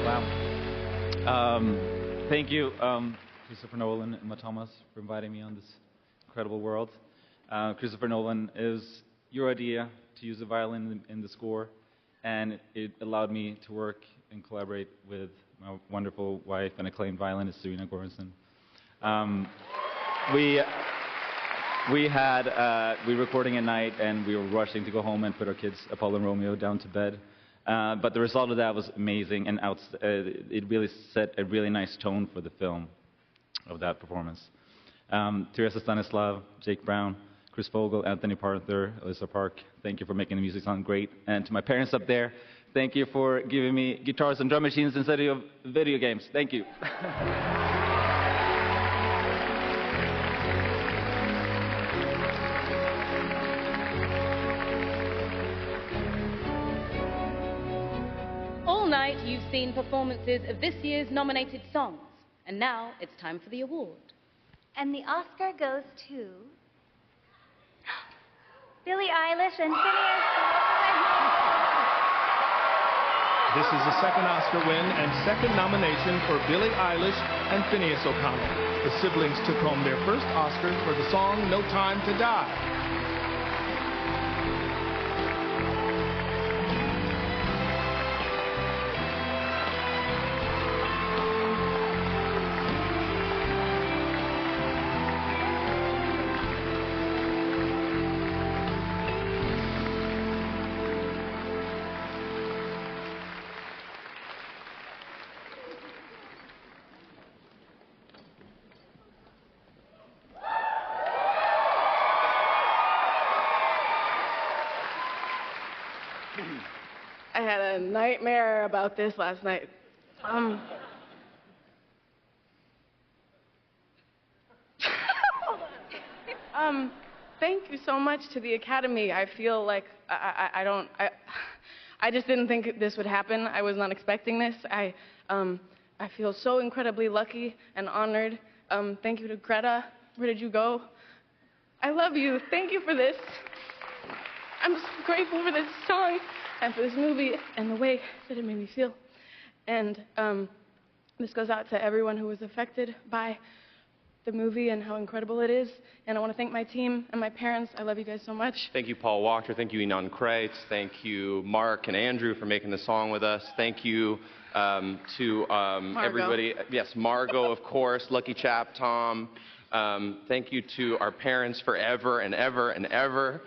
Wow. Thank you, Christopher Nolan and Emma Thomas, for inviting me on this incredible world. Christopher Nolan, it was your idea to use the violin in the score, and it allowed me to work and collaborate with my wonderful wife and acclaimed violinist, Serena Göransson. We were recording at night, and we were rushing to go home and put our kids, Apollo and Romeo, down to bed. But the result of that was amazing, and it really set a really nice tone for the film of that performance. Teresa Stanislav, Jake Brown, Chris Vogel, Anthony Parther, Alyssa Park, thank you for making the music sound great. And to my parents up there, thank you for giving me guitars and drum machines instead of video games. Thank you. All night, you've seen performances of this year's nominated songs. And now it's time for the award. And the Oscar goes to Billie Eilish and Phineas. This is the second Oscar win and second nomination for Billie Eilish and Phineas O'Connell. The siblings took home their first Oscars for the song No Time to Die. I had a nightmare about this last night. Thank you so much to the Academy. I feel like I just didn't think this would happen. I was not expecting this. I feel so incredibly lucky and honored. Thank you to Greta. Where did you go? I love you. Thank you for this. I'm so grateful for this song and for this movie and the way that it made me feel. And this goes out to everyone who was affected by the movie and how incredible it is. And I want to thank my team and my parents. I love you guys so much. Thank you, Paul Walker. Thank you, Enon Kreitz. Thank you, Mark and Andrew, for making the song with us. Thank you to everybody. Yes, Margot, of course. Lucky Chap, Tom. Thank you to our parents forever and ever and ever.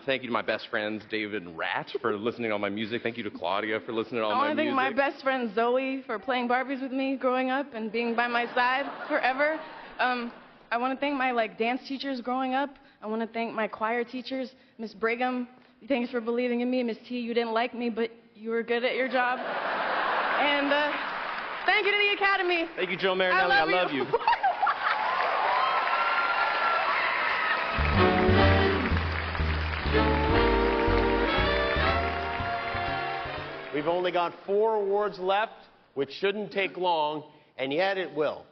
Thank you to my best friends, David and Rat, for listening to all my music. Thank you to Claudia for listening to all my music. I want to thank my best friend Zoe for playing Barbies with me growing up and being by my side forever. I want to thank my dance teachers growing up. I want to thank my choir teachers, Miss Brigham. Thanks for believing in me. Miss T, you didn't like me, but you were good at your job. And thank you to the Academy. Thank you, Joe Marinelli. I love you. We've only got 4 awards left, which shouldn't take long, and yet it will.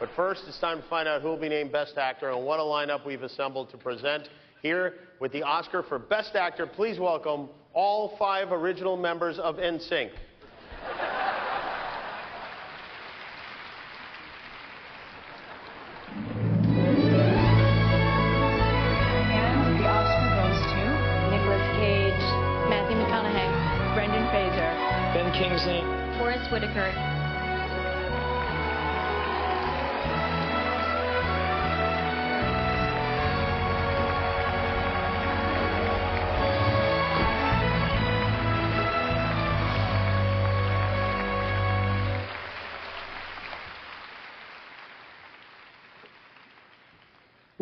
But first, it's time to find out who will be named Best Actor and what a lineup we've assembled to present here with the Oscar for Best Actor. Please welcome all 5 original members of NSYNC. Kingsley. Forrest Whitaker.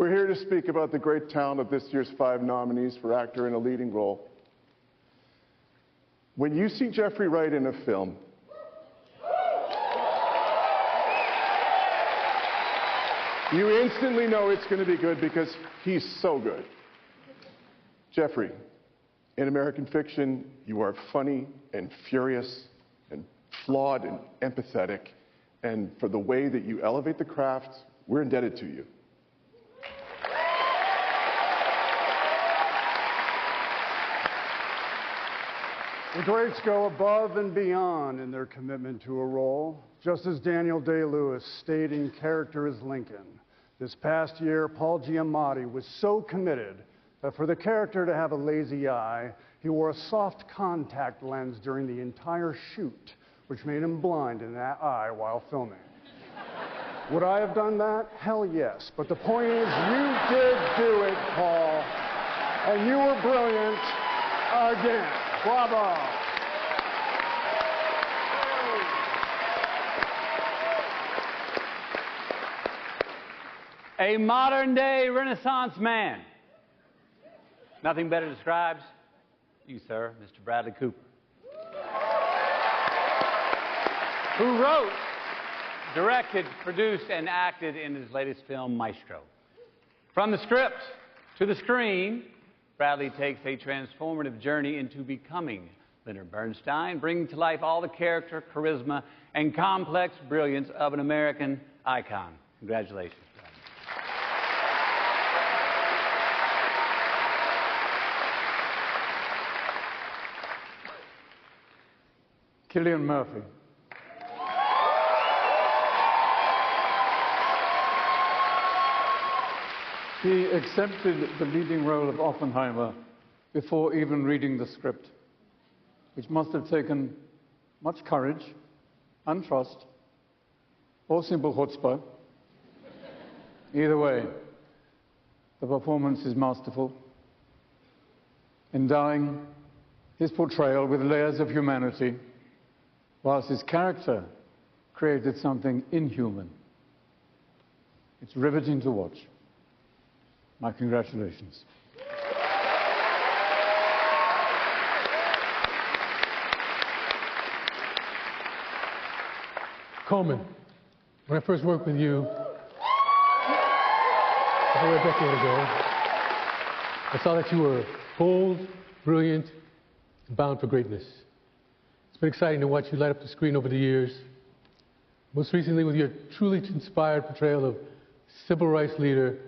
We're here to speak about the great talent of this year's 5 nominees for actor in a leading role. When you see Jeffrey Wright in a film, you instantly know it's going to be good because he's so good. Jeffrey, in American Fiction, you are funny and furious and flawed and empathetic. And for the way that you elevate the craft, we're indebted to you. The greats go above and beyond in their commitment to a role, just as Daniel Day-Lewis stayed in character as Lincoln. This past year, Paul Giamatti was so committed that for the character to have a lazy eye, he wore a soft contact lens during the entire shoot, which made him blind in that eye while filming. Would I have done that? Hell yes. But the point is, you did do it, Paul. And you were brilliant again. Bravo. A modern-day Renaissance man. Nothing better describes you, sir, Mr. Bradley Cooper, who wrote, directed, produced, and acted in his latest film, Maestro. From the script to the screen, Bradley takes a transformative journey into becoming Leonard Bernstein, bringing to life all the character, charisma, and complex brilliance of an American icon. Congratulations. Cillian Murphy. He accepted the leading role of Oppenheimer before even reading the script, which must have taken much courage and trust, or simple chutzpah. Either way, the performance is masterful, endowing his portrayal with layers of humanity, whilst his character created something inhuman. It's riveting to watch. My congratulations. Coleman, when I first worked with you, over a decade ago, I saw that you were bold, brilliant, and bound for greatness. It's been exciting to watch you light up the screen over the years, most recently with your truly inspired portrayal of civil rights leader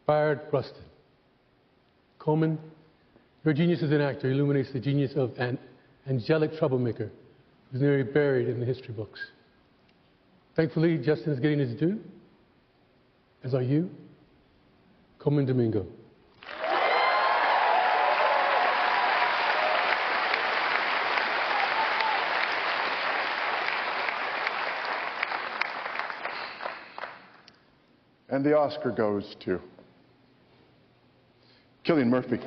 Bayard Rustin. Coleman, your genius as an actor illuminates the genius of an angelic troublemaker who's nearly buried in the history books. Thankfully, Justin is getting his due, as are you, Coleman Domingo. And the Oscar goes to Cillian Murphy.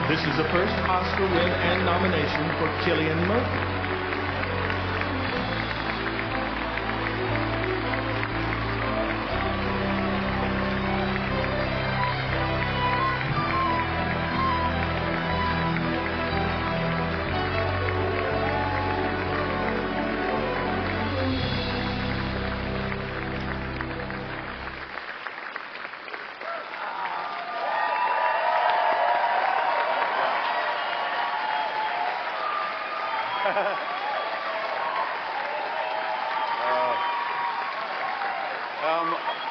This is the first Oscar win and nomination for Cillian Murphy.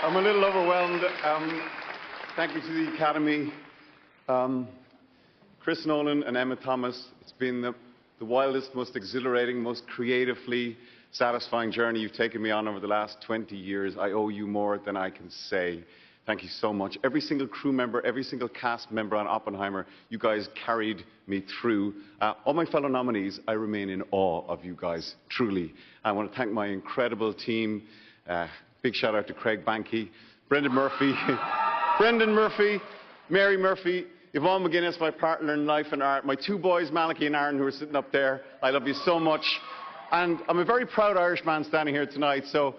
I'm a little overwhelmed. Thank you to the Academy. Chris Nolan and Emma Thomas, it's been the wildest, most exhilarating, most creatively satisfying journey you've taken me on over the last 20 years. I owe you more than I can say. Thank you so much. Every single crew member, every single cast member on Oppenheimer, you guys carried me through. All my fellow nominees, I remain in awe of you guys, truly. I want to thank my incredible team. Big shout out to Craig Banky, Brendan Murphy, Mary Murphy. Yvonne McGuinness, my partner in life and art, my two boys, Malachy and Aaron, who are sitting up there. I love you so much. And I'm a very proud Irishman standing here tonight, so...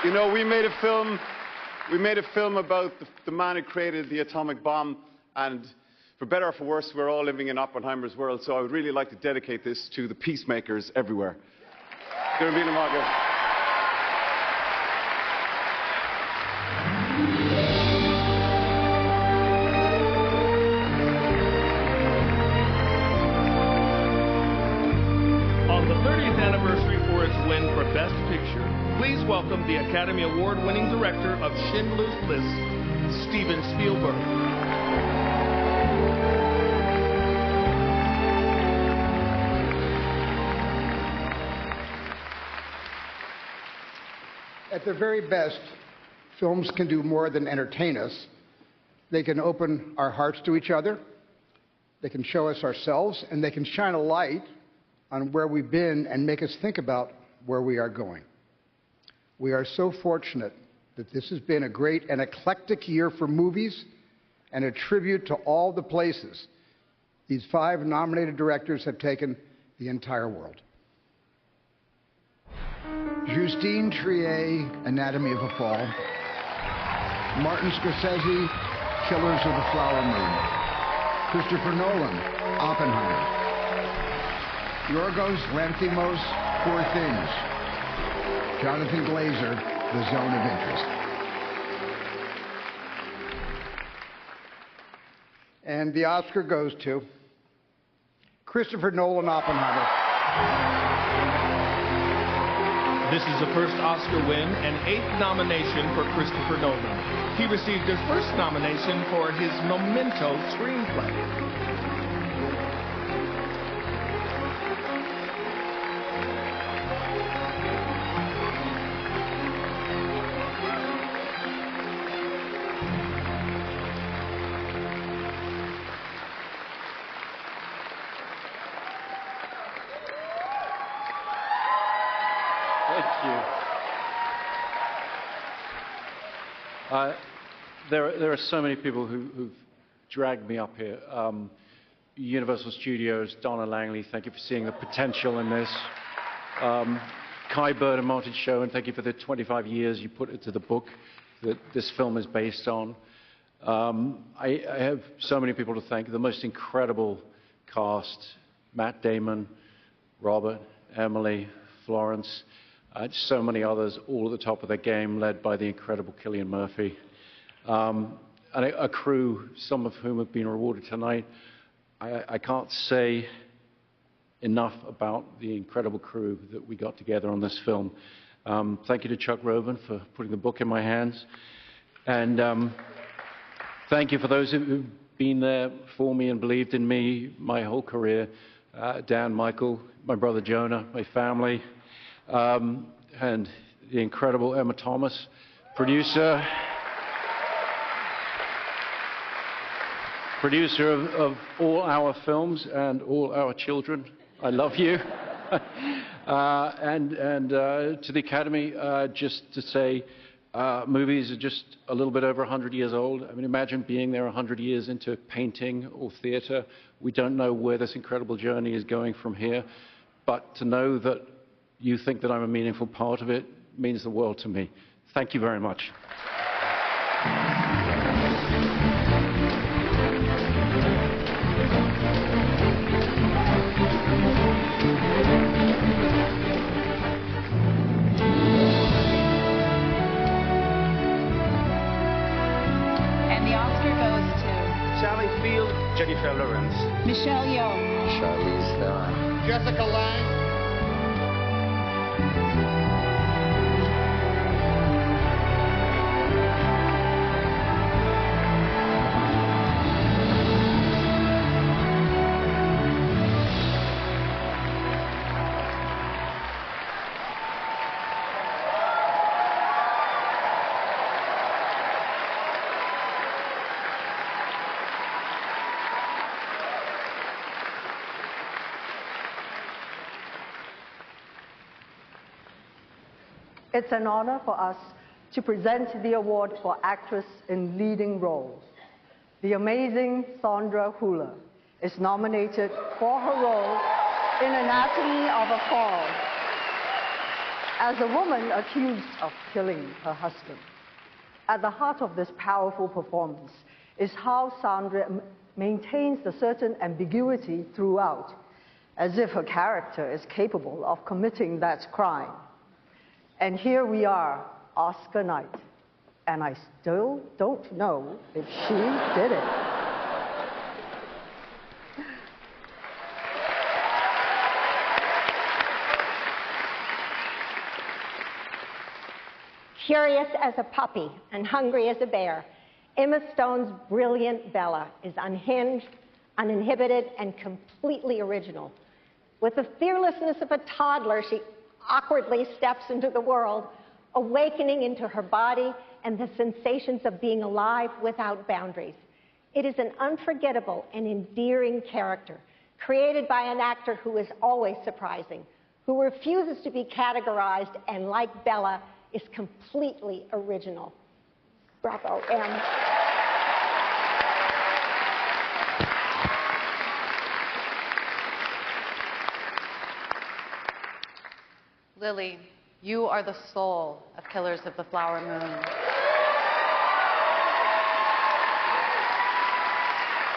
You know, we made a film about the man who created the atomic bomb, and for better or for worse, we're all living in Oppenheimer's world, so I would really like to dedicate this to the peacemakers everywhere. On the 30th anniversary for its win for Best Picture, please welcome the Academy Award-winning director of Schindler's List, Steven Spielberg. At their very best, films can do more than entertain us. They can open our hearts to each other, they can show us ourselves, and they can shine a light on where we've been and make us think about where we are going. We are so fortunate that this has been a great and eclectic year for movies and a tribute to all the places these 5 nominated directors have taken the entire world. Justine Triet, Anatomy of a Fall. Martin Scorsese, Killers of the Flower Moon. Christopher Nolan, Oppenheimer. Yorgos Lanthimos, Poor Things. Jonathan Glazer, The Zone of Interest. And the Oscar goes to Christopher Nolan, Oppenheimer. This is the first Oscar win and 8th nomination for Christopher Nolan. He received his first nomination for his Memento screenplay. There are so many people who've dragged me up here. Universal Studios, Donna Langley, thank you for seeing the potential in this. Kai Bird and Martin Schoen, thank you for the 25 years you put into the book that this film is based on. I have so many people to thank. The most incredible cast, Matt Damon, Robert, Emily, Florence, just so many others, all at the top of their game, led by the incredible Cillian Murphy. And a crew, some of whom have been rewarded tonight. I can't say enough about the incredible crew that we got together on this film. Thank you to Chuck Roven for putting the book in my hands. And thank you for those who've been there for me and believed in me my whole career. Dan, Michael, my brother Jonah, my family, and the incredible Emma Thomas, producer of all our films and all our children. I love you. And to the Academy, just to say, movies are just a little bit over 100 years old. I mean, imagine being there 100 years into painting or theater. We don't know where this incredible journey is going from here, but to know that you think that I'm a meaningful part of it means the world to me. Thank you very much. Jennifer Lawrence. Michelle Yeoh. Charlize Theron. Jessica Lange. It's an honor for us to present the award for Actress in Leading Roles. The amazing Sandra Hüller is nominated for her role in Anatomy of a Fall as a woman accused of killing her husband. At the heart of this powerful performance is how Sandra maintains a certain ambiguity throughout, as if her character is capable of committing that crime. And here we are, Oscar night, and I still don't know if she did it. Curious as a puppy and hungry as a bear, Emma Stone's brilliant Bella is unhinged, uninhibited, and completely original. With the fearlessness of a toddler, she awkwardly steps into the world, awakening into her body and the sensations of being alive without boundaries. It is an unforgettable and endearing character, created by an actor who is always surprising, who refuses to be categorized, and like Bella, is completely original. Bravo, Em. Lily, you are the soul of Killers of the Flower Moon.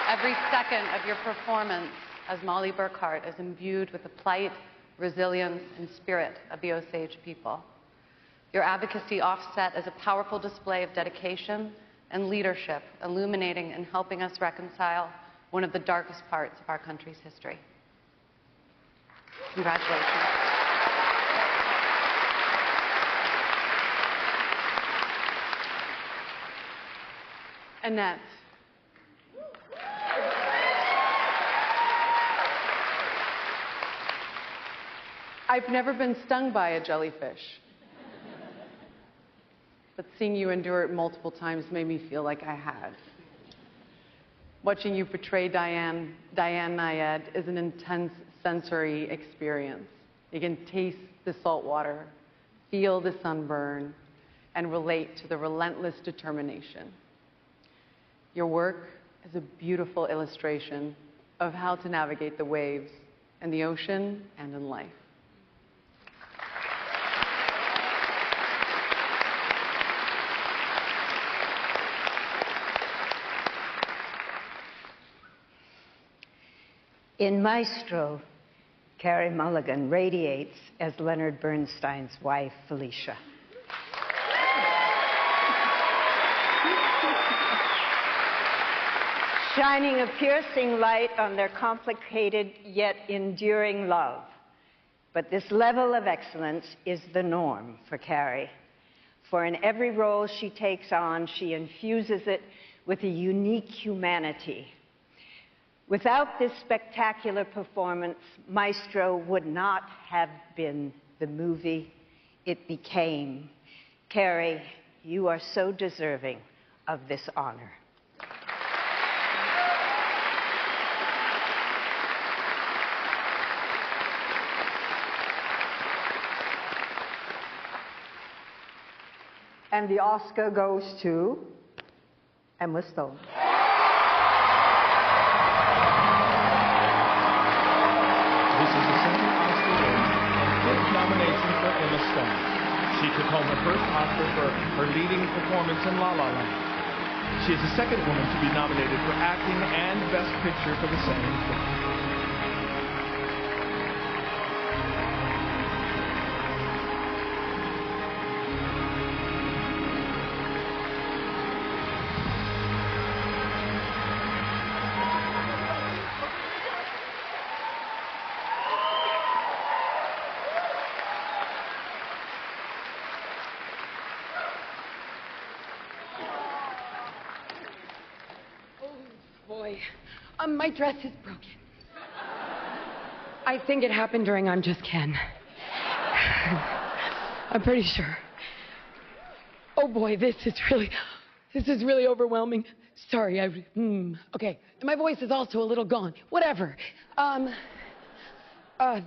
Every second of your performance as Molly Burkhart is imbued with the plight, resilience, and spirit of the Osage people. Your advocacy offset is a powerful display of dedication and leadership, illuminating and helping us reconcile one of the darkest parts of our country's history. Congratulations. Annette. I've never been stung by a jellyfish. But seeing you endure it multiple times made me feel like I had. Watching you portray Diane Nayed is an intense sensory experience. You can taste the salt water, feel the sunburn, and relate to the relentless determination. Your work is a beautiful illustration of how to navigate the waves in the ocean and in life. In Maestro, Carey Mulligan radiates as Leonard Bernstein's wife, Felicia. Shining a piercing light on their complicated yet enduring love. But this level of excellence is the norm for Carey. For in every role she takes on, she infuses it with a unique humanity. Without this spectacular performance, Maestro would not have been the movie it became. Carey, you are so deserving of this honor. And the Oscar goes to Emma Stone. This is the second Oscar win and fifth nomination for Emma Stone. She took home her first Oscar for her leading performance in La La Land. She is the second woman to be nominated for acting and Best Picture for the same film. Boy, my dress is broken. I think it happened during I'm Just Ken. I'm pretty sure. Oh boy, this is really overwhelming. Sorry, okay. My voice is also a little gone. Whatever. The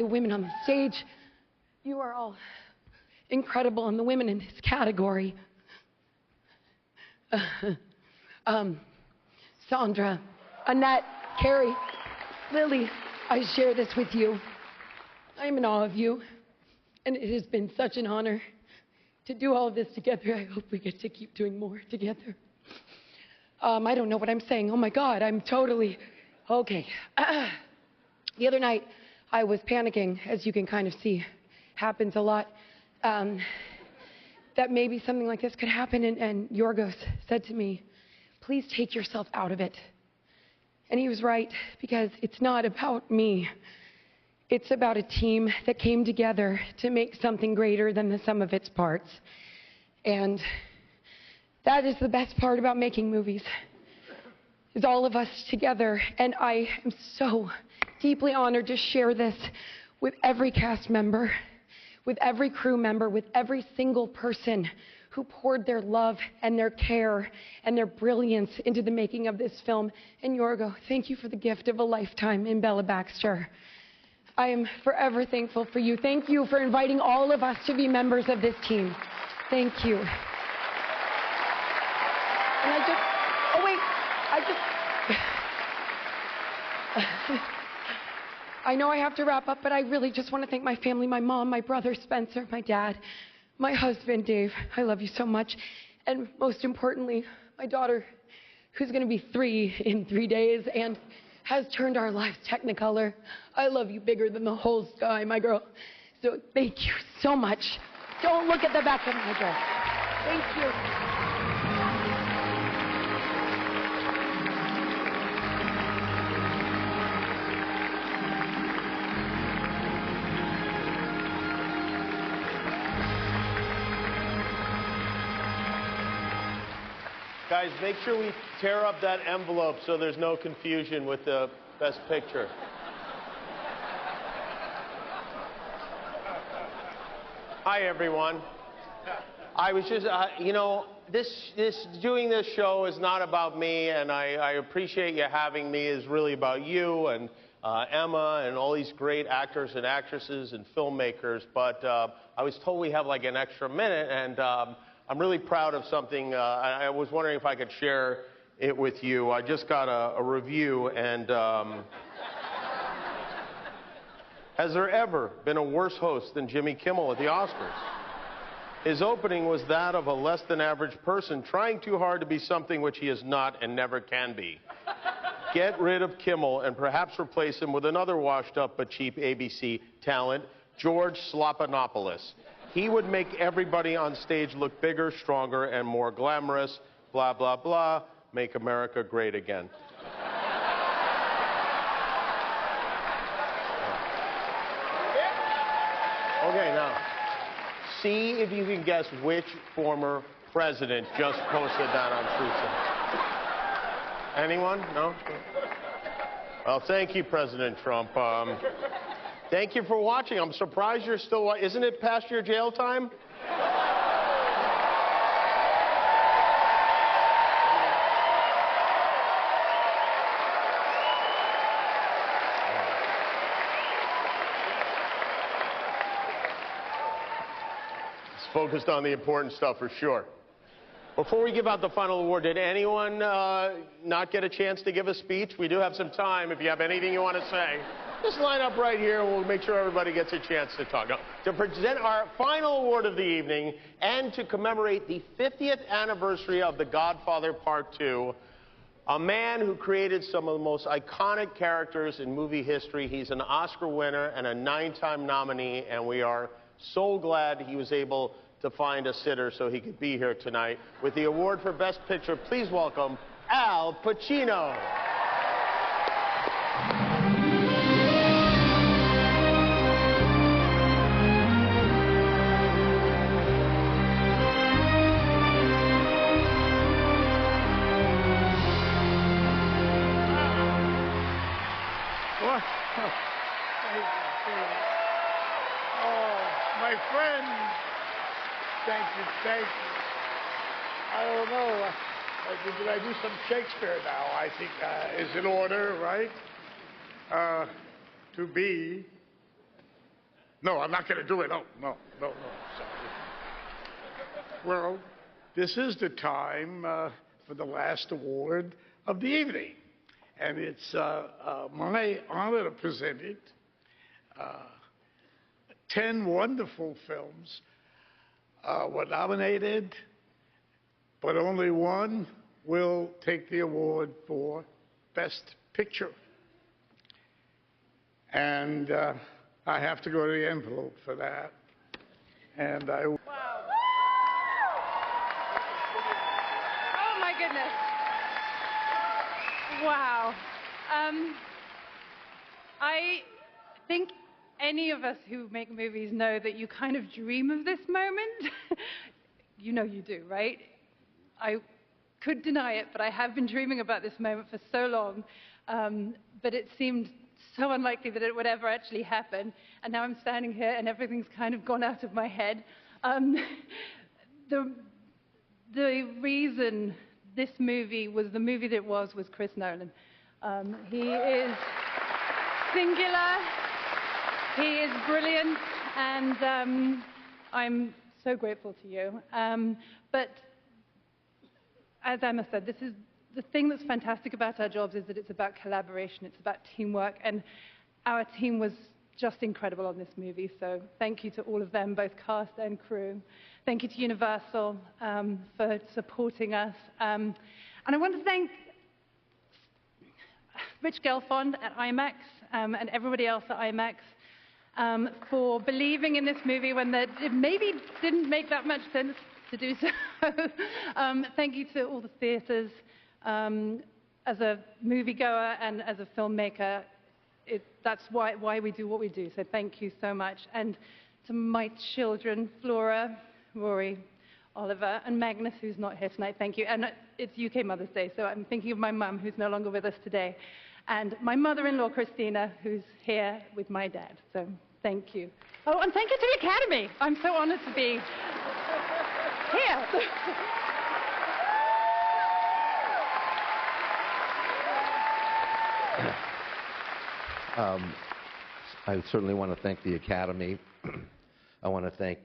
women on the stage, you are all incredible, and the women in this category. Sandra, Annette, Carrie, Lily, I share this with you. I'm in awe of you, and it has been such an honor to do all of this together. I hope we get to keep doing more together. I don't know what I'm saying. Oh my God, I'm totally, okay. The other night, I was panicking, as you can kind of see, happens a lot, that maybe something like this could happen, and Yorgos said to me, please take yourself out of it. And he was right, because it's not about me. It's about a team that came together to make something greater than the sum of its parts. And that is the best part about making movies, is all of us together. And I am so deeply honored to share this with every cast member, with every crew member, with every single person who poured their love and their care and their brilliance into the making of this film. And Yorgo, thank you for the gift of a lifetime in Bella Baxter. I am forever thankful for you. Thank you for inviting all of us to be members of this team. Thank you. And I know I have to wrap up, but I really just want to thank my family, my mom, my brother, Spencer, my dad, my husband, Dave. I love you so much. And most importantly, my daughter, who's going to be 3 in 3 days and has turned our lives technicolor. I love you bigger than the whole sky, my girl. So thank you so much. Don't look at the back of my dress. Thank you. Guys, make sure we tear up that envelope so there's no confusion with the Best Picture. Hi, everyone. I was just, you know, doing this show is not about me, and I appreciate you having me. It's really about you and Emma and all these great actors and actresses and filmmakers. But I was told we have like an extra minute, and I'm really proud of something. I was wondering if I could share it with you. I just got a review, and has there ever been a worse host than Jimmy Kimmel at the Oscars? His opening was that of a less than average person trying too hard to be something which he is not and never can be. Get rid of Kimmel and perhaps replace him with another washed up but cheap ABC talent, George Slopanopoulos. He would make everybody on stage look bigger, stronger, and more glamorous. Blah, blah, blah. Make America great again. Okay, now, see if you can guess which former president just posted that on Truth. Anyone? No? Well, thank you, President Trump. Thank you for watching. I'm surprised you're still watching. Isn't it past your jail time? It's focused on the important stuff for sure. Before we give out the final award, did anyone not get a chance to give a speech? We do have some time if you have anything you want to say. Just line up right here, and we'll make sure everybody gets a chance to talk. Now, to present our final award of the evening and to commemorate the 50th anniversary of The Godfather Part 2, a man who created some of the most iconic characters in movie history. He's an Oscar winner and a 9-time nominee, and we are so glad he was able to find a sitter so he could be here tonight. With the award for Best Picture, please welcome Al Pacino. My friend, thank you. I don't know. Did I do some Shakespeare now? I think is in order, right? To be. No, I'm not going to do it. No. Sorry. Well, this is the time for the last award of the evening. And it's my honor to present it. 10 wonderful films were nominated, but only one will take the award for Best Picture. And I have to go to the envelope for that. And I... Oh, my goodness. Wow. I think any of us who make movies know that you kind of dream of this moment. You know you do, right? I could deny it, but I have been dreaming about this moment for so long. But it seemed so unlikely that it would ever actually happen. And now I'm standing here and everything's kind of gone out of my head. The reason this movie was the movie that it was Chris Nolan. He is singular, he is brilliant, and I'm so grateful to you. But as Emma said, this is the thing that's fantastic about our jobs is that it's about collaboration, it's about teamwork, and our team was just incredible on this movie, so thank you to all of them, both cast and crew. Thank you to Universal for supporting us. And I want to thank Rich Gelfond at IMAX and everybody else at IMAX for believing in this movie when it maybe didn't make that much sense to do so. Thank you to all the theaters. As a moviegoer and as a filmmaker, that's why we do what we do. So thank you so much. And to my children, Flora, Rory, Oliver, and Magnus, who's not here tonight, thank you. And it's UK Mother's Day, so I'm thinking of my mum, who's no longer with us today, and my mother-in-law, Christina, who's here with my dad. So thank you. Oh, and thank you to the Academy. I'm so honored to be here. I certainly want to thank the Academy. I want to thank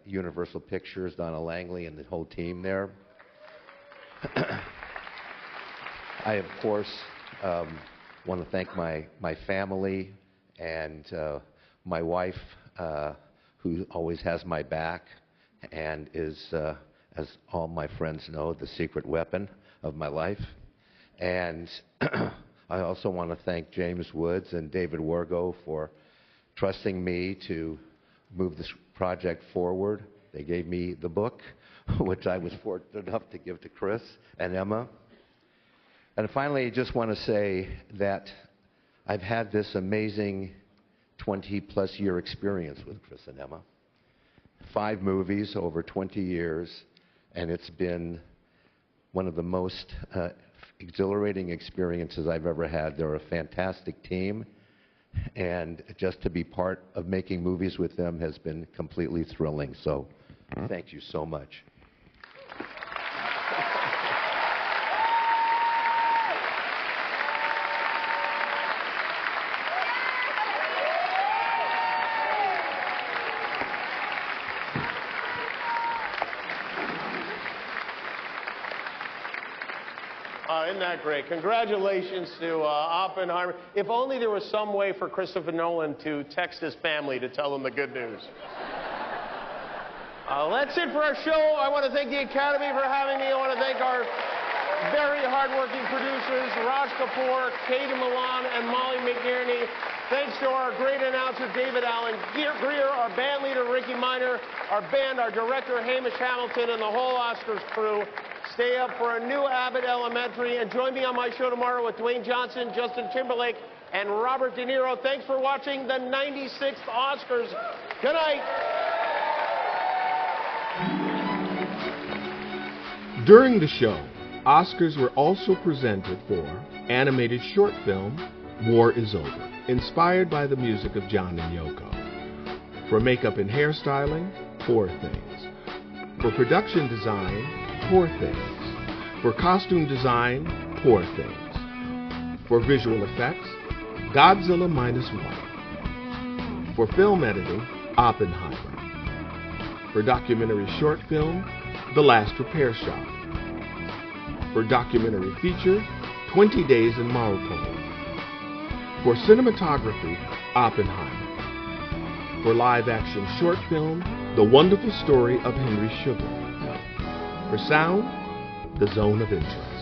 Universal Pictures, Donna Langley, and the whole team there. I, of course, want to thank my family and my wife, who always has my back and is, as all my friends know, the secret weapon of my life. And I also want to thank James Woods and David Wargo for trusting me to move this project forward. They gave me the book, which I was fortunate enough to give to Chris and Emma. And finally, I just want to say that I've had this amazing 20-plus year experience with Chris and Emma. 5 movies over 20 years, and it's been one of the most exhilarating experiences I've ever had. They're a fantastic team, and just to be part of making movies with them has been completely thrilling. So thank you so much. Isn't that great? Congratulations to Oppenheimer. If only there was some way for Christopher Nolan to text his family to tell them the good news. That's it for our show. I want to thank the Academy for having me. I want to thank our very hardworking producers, Raj Kapoor, Katie Milan, and Molly McNerney. Thanks to our great announcer, David Allen Greer, our band leader, Ricky Miner, our band, our director, Hamish Hamilton, and the whole Oscars crew. Stay up for a new Abbott Elementary, and join me on my show tomorrow with Dwayne Johnson, Justin Timberlake, and Robert De Niro. Thanks for watching the 96th Oscars. Good night. During the show, Oscars were also presented for animated short film, War Is Over, inspired by the music of John and Yoko. For makeup and hairstyling, Poor Things. For production design, Poor Things. For costume design, Poor Things. For visual effects, Godzilla Minus One. For film editing, Oppenheimer. For documentary short film, The Last Repair Shop. For documentary feature, 20 Days in Mariupol. For cinematography, Oppenheimer. For live-action short film, The Wonderful Story of Henry Sugar. For sound, The Zone of Interest.